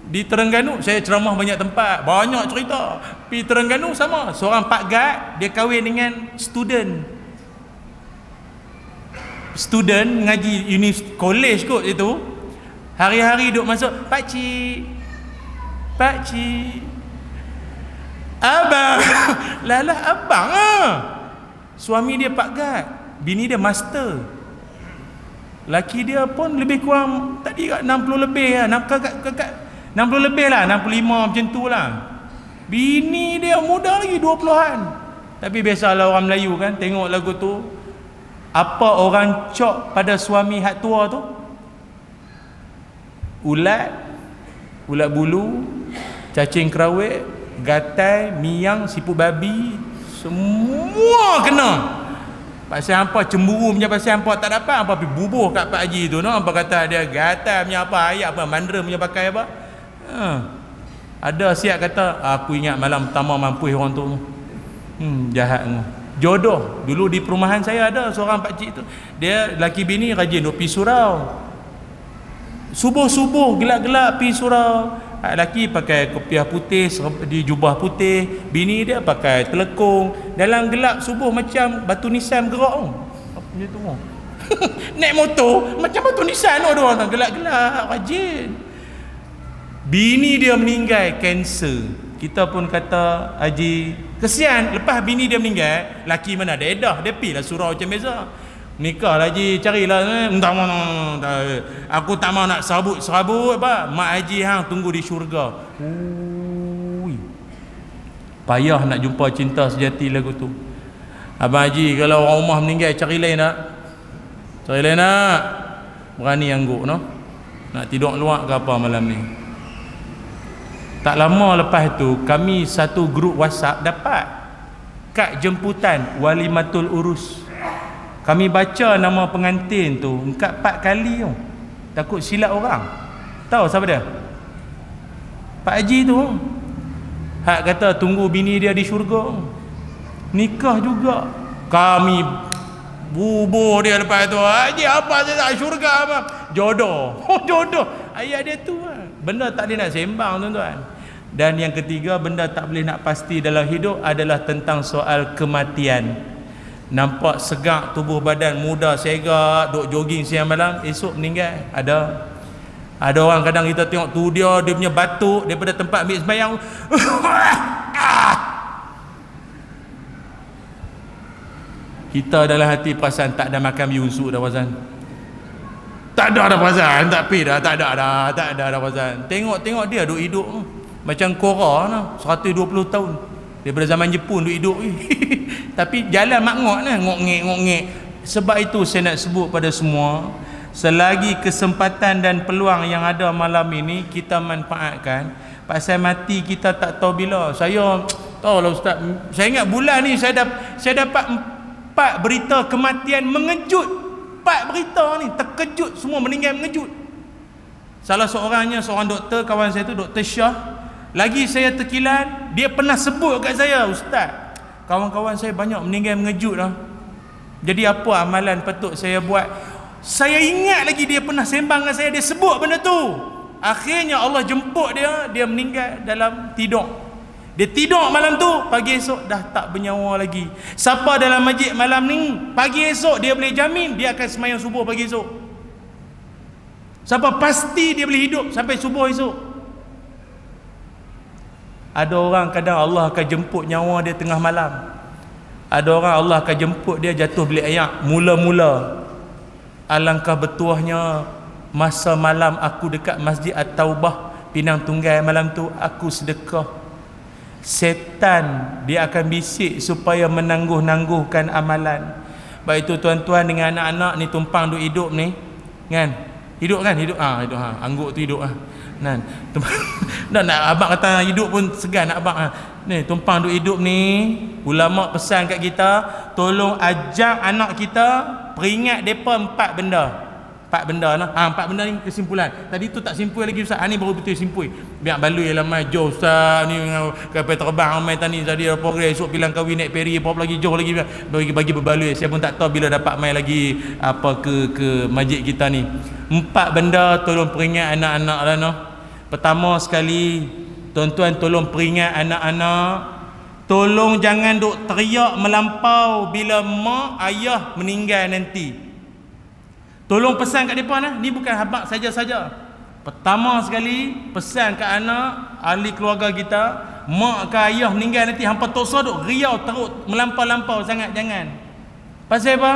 Di Terengganu saya ceramah banyak tempat, banyak cerita. Pi Terengganu sama, seorang Pak Gad dia kahwin dengan student ngaji college kot itu. Hari-hari duk masuk, Pak Cik abang. Lala abang suami dia Pak Gad, bini dia master, laki dia pun lebih kurang tadi kat 60 lebih lah, 60 lebih lah, 65 macam tu lah. Bini dia muda lagi 20-an. Tapi biasalah orang Melayu kan, tengok lagu tu, apa orang cok pada suami hak tua tu? Ulat bulu, cacing kerawik, gatai, miang, siput babi, semua kena. Pasal apa cemburu punya, pasal apa tak dapat apa pergi bubuh kat Pak Haji tu no. Apa kata dia gatai punya apa, ayat apa, mandra punya pakai apa. Ada siap kata aku ingat malam pertama mampus orang tu. Jahat tu. Jodoh. Dulu di perumahan saya ada seorang pakcik tu, dia laki bini rajin duk pergi surau. Subuh-subuh gelap-gelap pergi surau. Laki pakai kopiah putih, di jubah putih, bini dia pakai telekung. Dalam gelap subuh macam batu nisan gerak tu. Apa macam tu? Naik motor macam batu nisan tu orang gelap-gelap rajin. Bini dia meninggal kanser. Kita pun kata Haji kesian, lepas bini dia meninggal, laki mana ada edah, dia pergilah surau macam biasa. Nikah lah Haji, carilah aku tak mau nak serabut apa. Mak Haji hang tunggu di syurga. Payah nak jumpa cinta sejati lagu tu. Abang Haji kalau orang rumah meninggal cari lain nak. Berani angguk no. Nak tidur luar ke apa malam ni. Tak lama lepas tu kami satu grup WhatsApp dapat kad jemputan walimatul urus. Kami baca nama pengantin tu 4 kali tu. Takut silap orang. Tahu siapa dia? Pak Haji tu. Hak kata tunggu bini dia di syurga. Nikah juga. Kami bubur dia lepas tu. Haji apa saja syurga apa? Jodoh. Jodoh. Ayat dia tu lah. Benda tak boleh nak sembang tuan-tuan. Dan yang ketiga, benda tak boleh nak pasti dalam hidup adalah tentang soal kematian. Nampak segak tubuh badan muda segak, duk jogging siang malam, esok meninggal. Ada orang kadang kita tengok tu dia punya batuk daripada tempat ambil sembahyang. Kita dalam hati perasaan tak ada makan biunsuk dah perasaan. Tak ada perasaan, tak pi dah, tak ada perasaan. Tengok dia duk hidup macam Korah lah, 120 tahun. daripada zaman Jepun duk hidup. Tapi jalan makngok lah, ngok-ngek. Sebab itu saya nak sebut pada semua, selagi kesempatan dan peluang yang ada malam ini kita manfaatkan. Pasal mati kita tak tahu bila. Saya tahulah Ustaz, saya ingat bulan ni saya dapat 4 berita kematian mengejut. 4 berita ni terkejut, semua meninggal mengejut. Salah seorangnya seorang doktor, kawan saya tu Dr. Syah. Lagi saya terkilan, dia pernah sebut kat saya, Ustaz, kawan-kawan saya banyak meninggal mengejut lah. Jadi apa amalan patut saya buat? Saya ingat lagi dia pernah sembang dengan saya, dia sebut benda tu. Akhirnya Allah jemput dia meninggal dalam tidur. Dia tidur malam tu, pagi esok dah tak bernyawa lagi. Siapa dalam masjid malam ni, pagi esok dia boleh jamin dia akan sembahyang subuh pagi esok. Siapa pasti dia boleh hidup sampai subuh esok. Ada orang kadang Allah akan jemput nyawa dia tengah malam. Ada orang Allah akan jemput dia jatuh bilik ayak mula-mula. Alangkah bertuahnya masa malam aku dekat Masjid At-Taubah Pinang Tunggal malam tu, aku sedekah. Setan dia akan bisik supaya menangguh-nangguhkan amalan. Baik itu tuan-tuan dengan anak-anak ni tumpang duk hidup ni kan, hidup angguk tu hidup kan. Nak abang kata hidup pun segan nak abang ni tumpang duk hidup ni. Ulama pesan kat kita, tolong ajak anak kita peringat depa 4 benda. 4 benda lah. 4 benda ni kesimpulan. Tadi tu tak simpul lagi Ustaz. Ni baru betul simpul. Biar balui lamai jauh Ustaz ni kapal terbang ramai tadi ada program esok bilang kahwin naik peri apa lagi jauh lagi bagi berbalui. Saya pun tak tahu bila dapat mai lagi apa ke masjid kita ni. 4 benda tolong peringat anak-anak lah noh. Pertama sekali, tuan-tuan tolong peringat anak-anak, tolong jangan duk teriak melampau bila mak ayah meninggal nanti. Tolong pesan kat mereka nah, ni bukan habaq saja-saja. Pertama sekali pesan kat anak, ahli keluarga kita, mak ke ayah meninggal nanti hampa tak usah duk riau teruk melampau-lampau sangat, jangan. Pasal apa?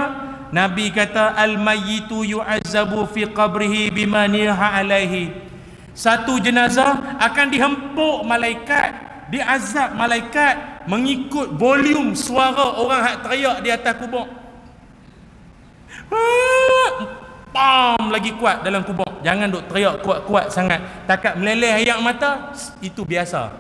Nabi kata al-mayyitu yu'azzabu fi qabrihi bima niha alaihi. Satu jenazah akan dihempuk malaikat, diazab malaikat mengikut volume suara orang hak teriak di atas kubur. Pam lagi kuat dalam kubur. Jangan duk teriak kuat-kuat sangat. Takat meleleh air mata, itu biasa.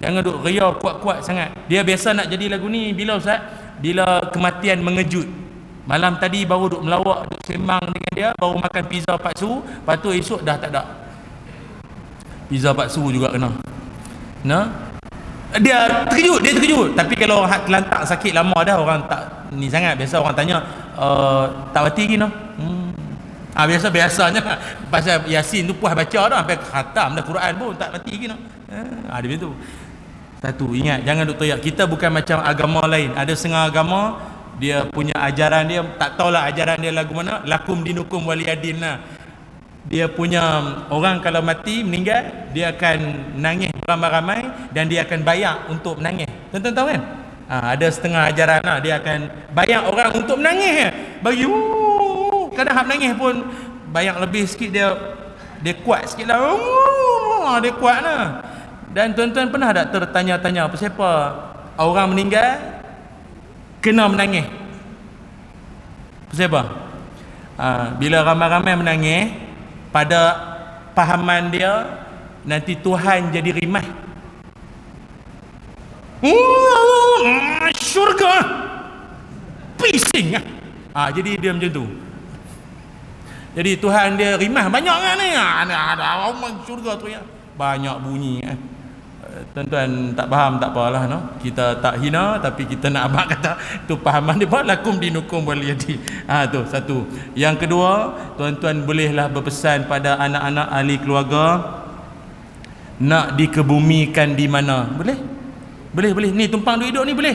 Jangan duk riau kuat-kuat sangat. Dia biasa nak jadi lagu ni bila Ustaz? Bila kematian mengejut. Malam tadi baru duk melawak, duk sembang dengan dia, baru makan pizza paksu, lepas tu esok dah tak ada. Pizza paksu juga kena. Nah, dia terkejut. Tapi kalau orang terlantak sakit lama dah, orang tak ni sangat. Biasa orang tanya, tak mati lagi no? Biasanya pasal Yasin tu puas baca dah, sampai khatam dah Quran pun tak mati lagi no? Dia begitu. Satu, ingat, jangan duk teriak. Kita bukan macam agama lain. Ada setengah agama dia punya ajaran dia, tak tahulah ajaran dia lagu mana, lakum dinukum waliyadin lah. Dia punya orang kalau mati meninggal, dia akan nangis ramai-ramai dan dia akan bayar untuk menangis. Tuan-tuan tahu kan? Ada setengah ajaran lah, dia akan bayar orang untuk menangis. Bagi kadang hak menangis pun bayar lebih sikit, dia kuat sikit lah. Dia kuat lah. Dan tuan-tuan pernah tak tertanya-tanya siapa orang meninggal kena menangis? Siapa? Bila ramai-ramai menangis, pada pahaman dia nanti Tuhan jadi rimah. Syurga pising jadi dia macam tu. Jadi Tuhan dia rimah banyak kan ni. Ada orang syurga tu ya. Banyak bunyi Tuan-tuan tak faham tak apalah no. Kita tak hina, tapi kita nak abang kata tu pahaman dia lakum dinukum waliyadi. Tu satu. Yang kedua, tuan-tuan bolehlah berpesan pada anak-anak ahli keluarga nak dikebumikan di mana. Boleh? Boleh. Ni tumpang duk hidup ni boleh.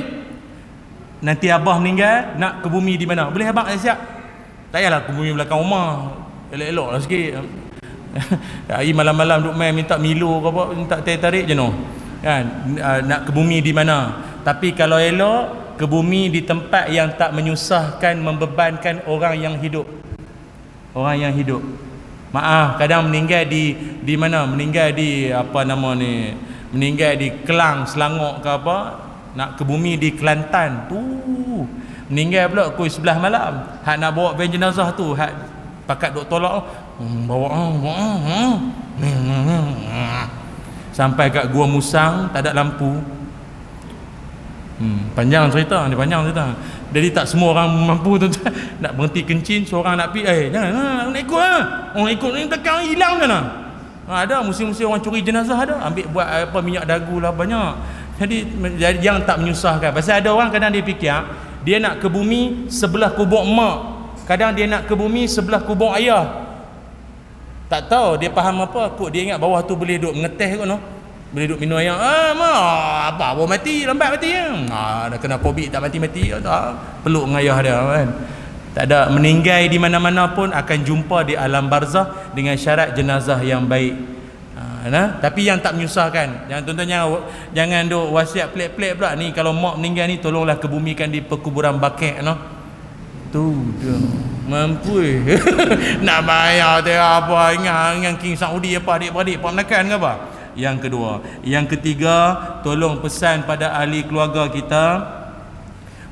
Nanti abah meninggal nak ke bumi di mana? Boleh abang siap? Tak payahlah ke bumi belakang rumah. Elok-elok lah sikit. Hari malam-malam duk main minta Milo ke apa, minta tarik je no. Kan nak ke bumi di mana? Tapi kalau elok ke bumi di tempat yang tak menyusahkan, membebankan orang yang hidup. Orang yang hidup. Maaf, kadang meninggal di mana? Meninggal di apa nama ni? meninggal di Kelang, Selangor ke apa, nak ke bumi di Kelantan tu, meninggal pula pukul 11 malam. Hak nak bawa van jenazah tu, hak pakat duk tolak, bawa sampai kat Gua Musang tak ada lampu. Panjang cerita ni, panjang cerita. Jadi tak semua orang mampu tu nak berhenti kencing, seorang nak pergi, jangan nak ikut orang ikut ni belakang hilang kan. Ada musim-musim orang curi jenazah, ada ambil buat apa, minyak dagu lah banyak. Jadi yang tak menyusahkan. Pasal ada orang kadang dia fikir dia nak ke bumi sebelah kubur mak, kadang dia nak ke bumi sebelah kubur ayah. Tak tahu dia faham apa, kot dia ingat bawah tu boleh duduk mengeteh kot, no? Boleh duduk minum air. Mak apa bawa mati, lambat mati ya. Dah kena COVID tak mati-mati tak. Peluk dengan ayah dia kan. Tak ada, meninggal di mana-mana pun akan jumpa di alam barzah dengan syarat jenazah yang baik. Tapi yang tak menyusahkan, tuan-tuan jangan duk wasiat pelik-pelik pula ni, kalau mak meninggal ni tolonglah kebumikan di perkuburan Baqi', no. Tu dia mampu nak bayar dia apa, ingat King Saudi apa, adik-beradik Pak Menakan ke apa. Yang kedua, yang ketiga, tolong pesan pada ahli keluarga kita,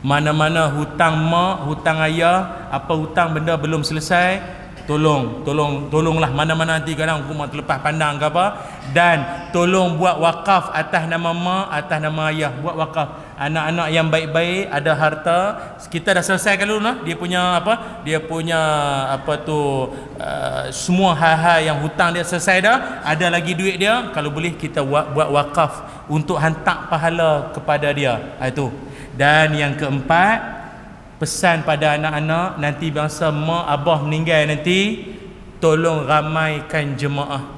mana-mana hutang mak, hutang ayah, apa hutang benda belum selesai, tolonglah, mana-mana nanti kadang rumah terlepas pandang ke apa, dan tolong buat wakaf atas nama mak, atas nama ayah, buat wakaf. Anak-anak yang baik-baik ada harta, kita dah selesaikan dulu lah dia punya semua hal-hal yang hutang dia selesai dah, ada lagi duit dia, kalau boleh kita buat wakaf untuk hantar pahala kepada dia. Itu. Dan yang keempat, pesan pada anak-anak, nanti bangsa mak abah meninggal nanti, tolong ramaikan jemaah.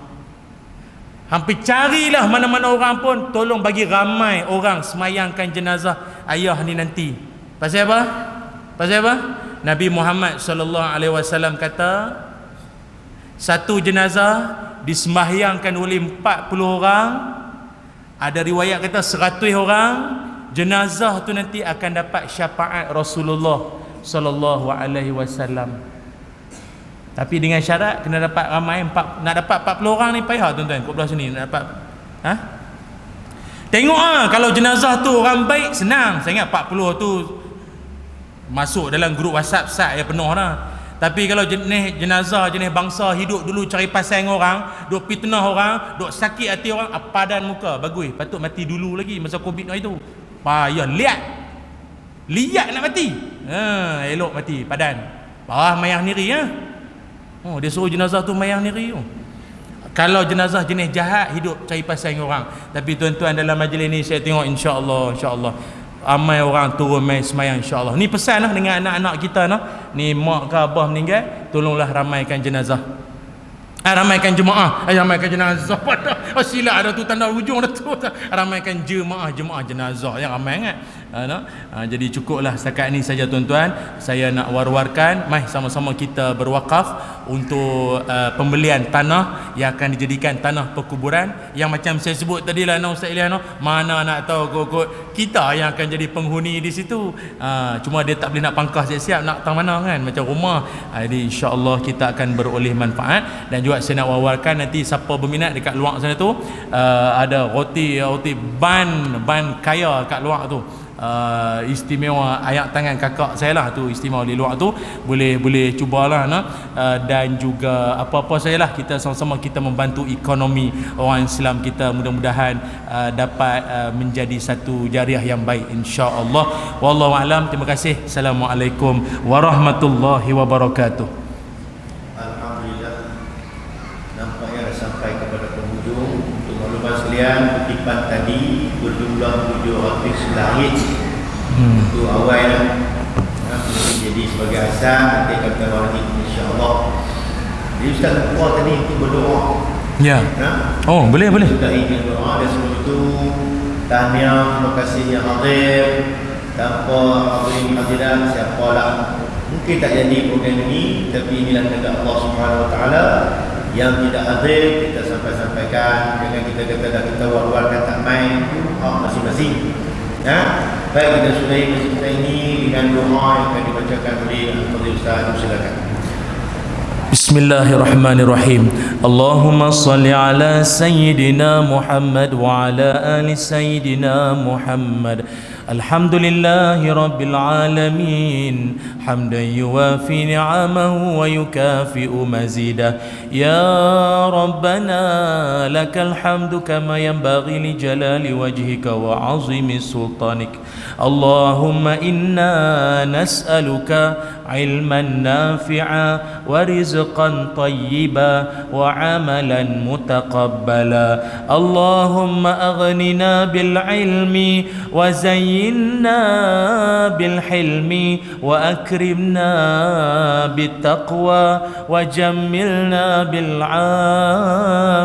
Hampir carilah mana-mana orang pun, tolong bagi ramai orang semayangkan jenazah ayah ni nanti. Pasal apa? Nabi Muhammad SAW kata, satu jenazah disembahyangkan oleh 40 orang, ada riwayat kata 100 orang. Jenazah tu nanti akan dapat syafaat Rasulullah SAW. Tapi dengan syarat kena dapat ramai nak dapat 40 orang ni payah tuan-tuan. Kat belah sini nak dapat. Tengok kalau jenazah tu orang baik senang. Saya ingat 40 tu masuk dalam grup WhatsApp sat yang penuh dah. Tapi kalau jenis jenazah, jenis bangsa hidup dulu cari pasal orang, duk fitnah orang, duk sakit hati orang, padan muka, bagus, patut mati dulu lagi masa Covid itu. Payah liat nak mati. Elok mati padan. Bawah mayang niri dia suruh jenazah tu mayang niri. Kalau jenazah jenis jahat hidup cari pasal orang. Tapi tuan-tuan dalam majlis ni saya tengok insya-Allah ramai orang turun mai semayang insya-Allah. Ni pesan lah dengan anak-anak kita ni mak ke abah meninggal, tolonglah ramaikan jenazah. Ramaikan jemaah, ramaikan jenazah. Silap ada tu tanda hujung dah tu. Ramaikan jemaah jenazah yang ramai sangat. Jadi cukuplah setakat ni saja tuan-tuan. Saya nak war-warkan, mai sama-sama kita berwakaf untuk pembelian tanah yang akan dijadikan tanah perkuburan. Yang macam saya sebut tadi lah Ustaz Ilhan, mana nak tahu kok kita yang akan jadi penghuni di situ. Cuma dia tak boleh nak pangkas siap-siap nak tang mana kan, macam rumah. Jadi insya-Allah kita akan beroleh manfaat. Dan juga saya nak war-warkan, nanti siapa berminat dekat luar sana tu ada roti ban kaya kat luar tu. Istimewa ayak tangan kakak saya lah tu, istimewa di luar tu, boleh cubalah dan juga apa-apa saya lah, kita sama-sama kita membantu ekonomi orang Islam kita, mudah-mudahan dapat menjadi satu jariah yang baik insya-Allah. Wallahu alam. Terima kasih. Assalamualaikum warahmatullahi wabarakatuh. Alhamdulillah, nampaknya dah sampai kepada penghujung. Untuk makluman sekalian, kutipan tadi berjumlah 700 lahir. Itu awal jadi sebagai asal, nanti akan kita lagi insya-Allah. Jadi Ustaz keluar tadi untuk berdoa. Ya. Boleh. Sudah ingin berdoa, dan sebelum itu tahniah, terima kasih yang hadir. Tanpa hadirin hadirat siapalah mungkin tak jadi program ini, tapi inilah kehendak Allah Subhanahu Wa Taala. Yang tidak hadir kita sampaikan, jangan kita kata kita war-warkan tak main, masing-masing. Baik, kita sudahi majlis kita ini dengan doa yang akan dibacakan oleh Al-Fadhil Ustaz. Silakan. Bismillahirrahmanirrahim. Allahumma salli ala Sayyidina Muhammad wa ala ali Sayyidina Muhammad. Alhamdulillahi Rabbil Alamin, hamdan yuwafi ni'amahu wa yukafi'u mazidah. Ya Rabbana lakal hamdu kama yanbaghi li jalali wajhika wa azimi sultanik. Allahumma inna nas'aluka ilman nafi'a wa rizqan tayyiba wa amalan mutaqabbala. Allahumma aghnina bil ilmi wa zayyinna bil hilmi wa akrimna bit taqwa wa jammilna bil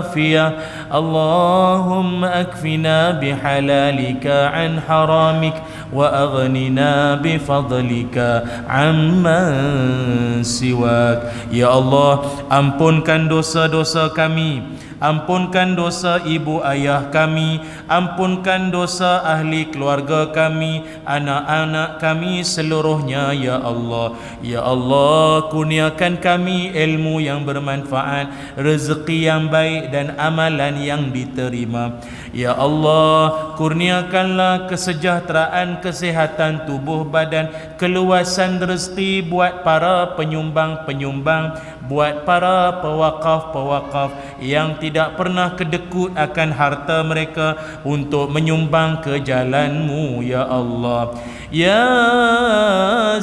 afiyah. Allahumma akfina bihalalika an haramik wa aghnina bifadlika amman siwak. Ya Allah, ampunkan dosa-dosa kami, ampunkan dosa ibu ayah kami, ampunkan dosa ahli keluarga kami, anak-anak kami seluruhnya. Ya Allah, ya Allah, kurniakan kami ilmu yang bermanfaat, rezeki yang baik dan amalan yang diterima. Ya Allah, kurniakanlah kesejahteraan, kesehatan tubuh badan, keluasan rezeki buat para penyumbang-penyumbang, buat para pewakaf-pewakaf yang tidak pernah kedekut akan harta mereka untuk menyumbang ke jalan-Mu. Ya Allah, ya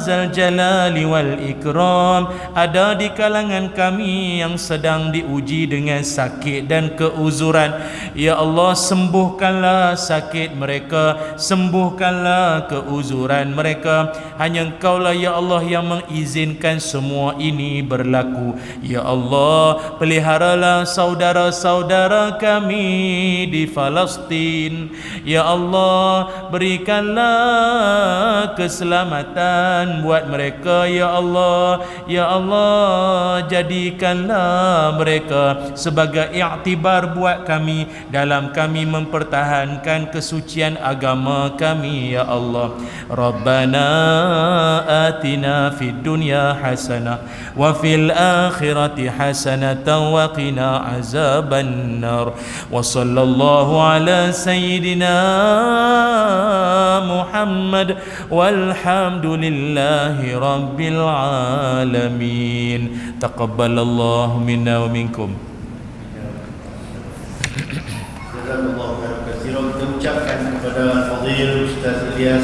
Zal Jalali wal Ikram, ada di kalangan kami yang sedang diuji dengan sakit dan keuzuran. Ya Allah, sembuhkanlah sakit mereka, sembuhkanlah keuzuran mereka. Hanya Engkaulah ya Allah yang mengizinkan semua ini berlaku. Ya Allah, peliharalah saudara-saudara kami di Palestin. Ya Allah, berikanlah keselamatan buat mereka. Ya Allah, ya Allah, jadikanlah mereka sebagai iktibar buat kami dalam kami mempertahankan kesucian agama kami. Ya Allah, Rabbana atina fid dunya hasanah wa fil akhirati hasanatan wa qina azaban nar. Wa sallallahu ala sayyidina Muhammad walhamdulillahi rabbil alamin. Taqabbalallahu minna wa minkum. Jazakallahu khairan katsiran. Kita ucapkan kepada Fadil Ustaz Ilyas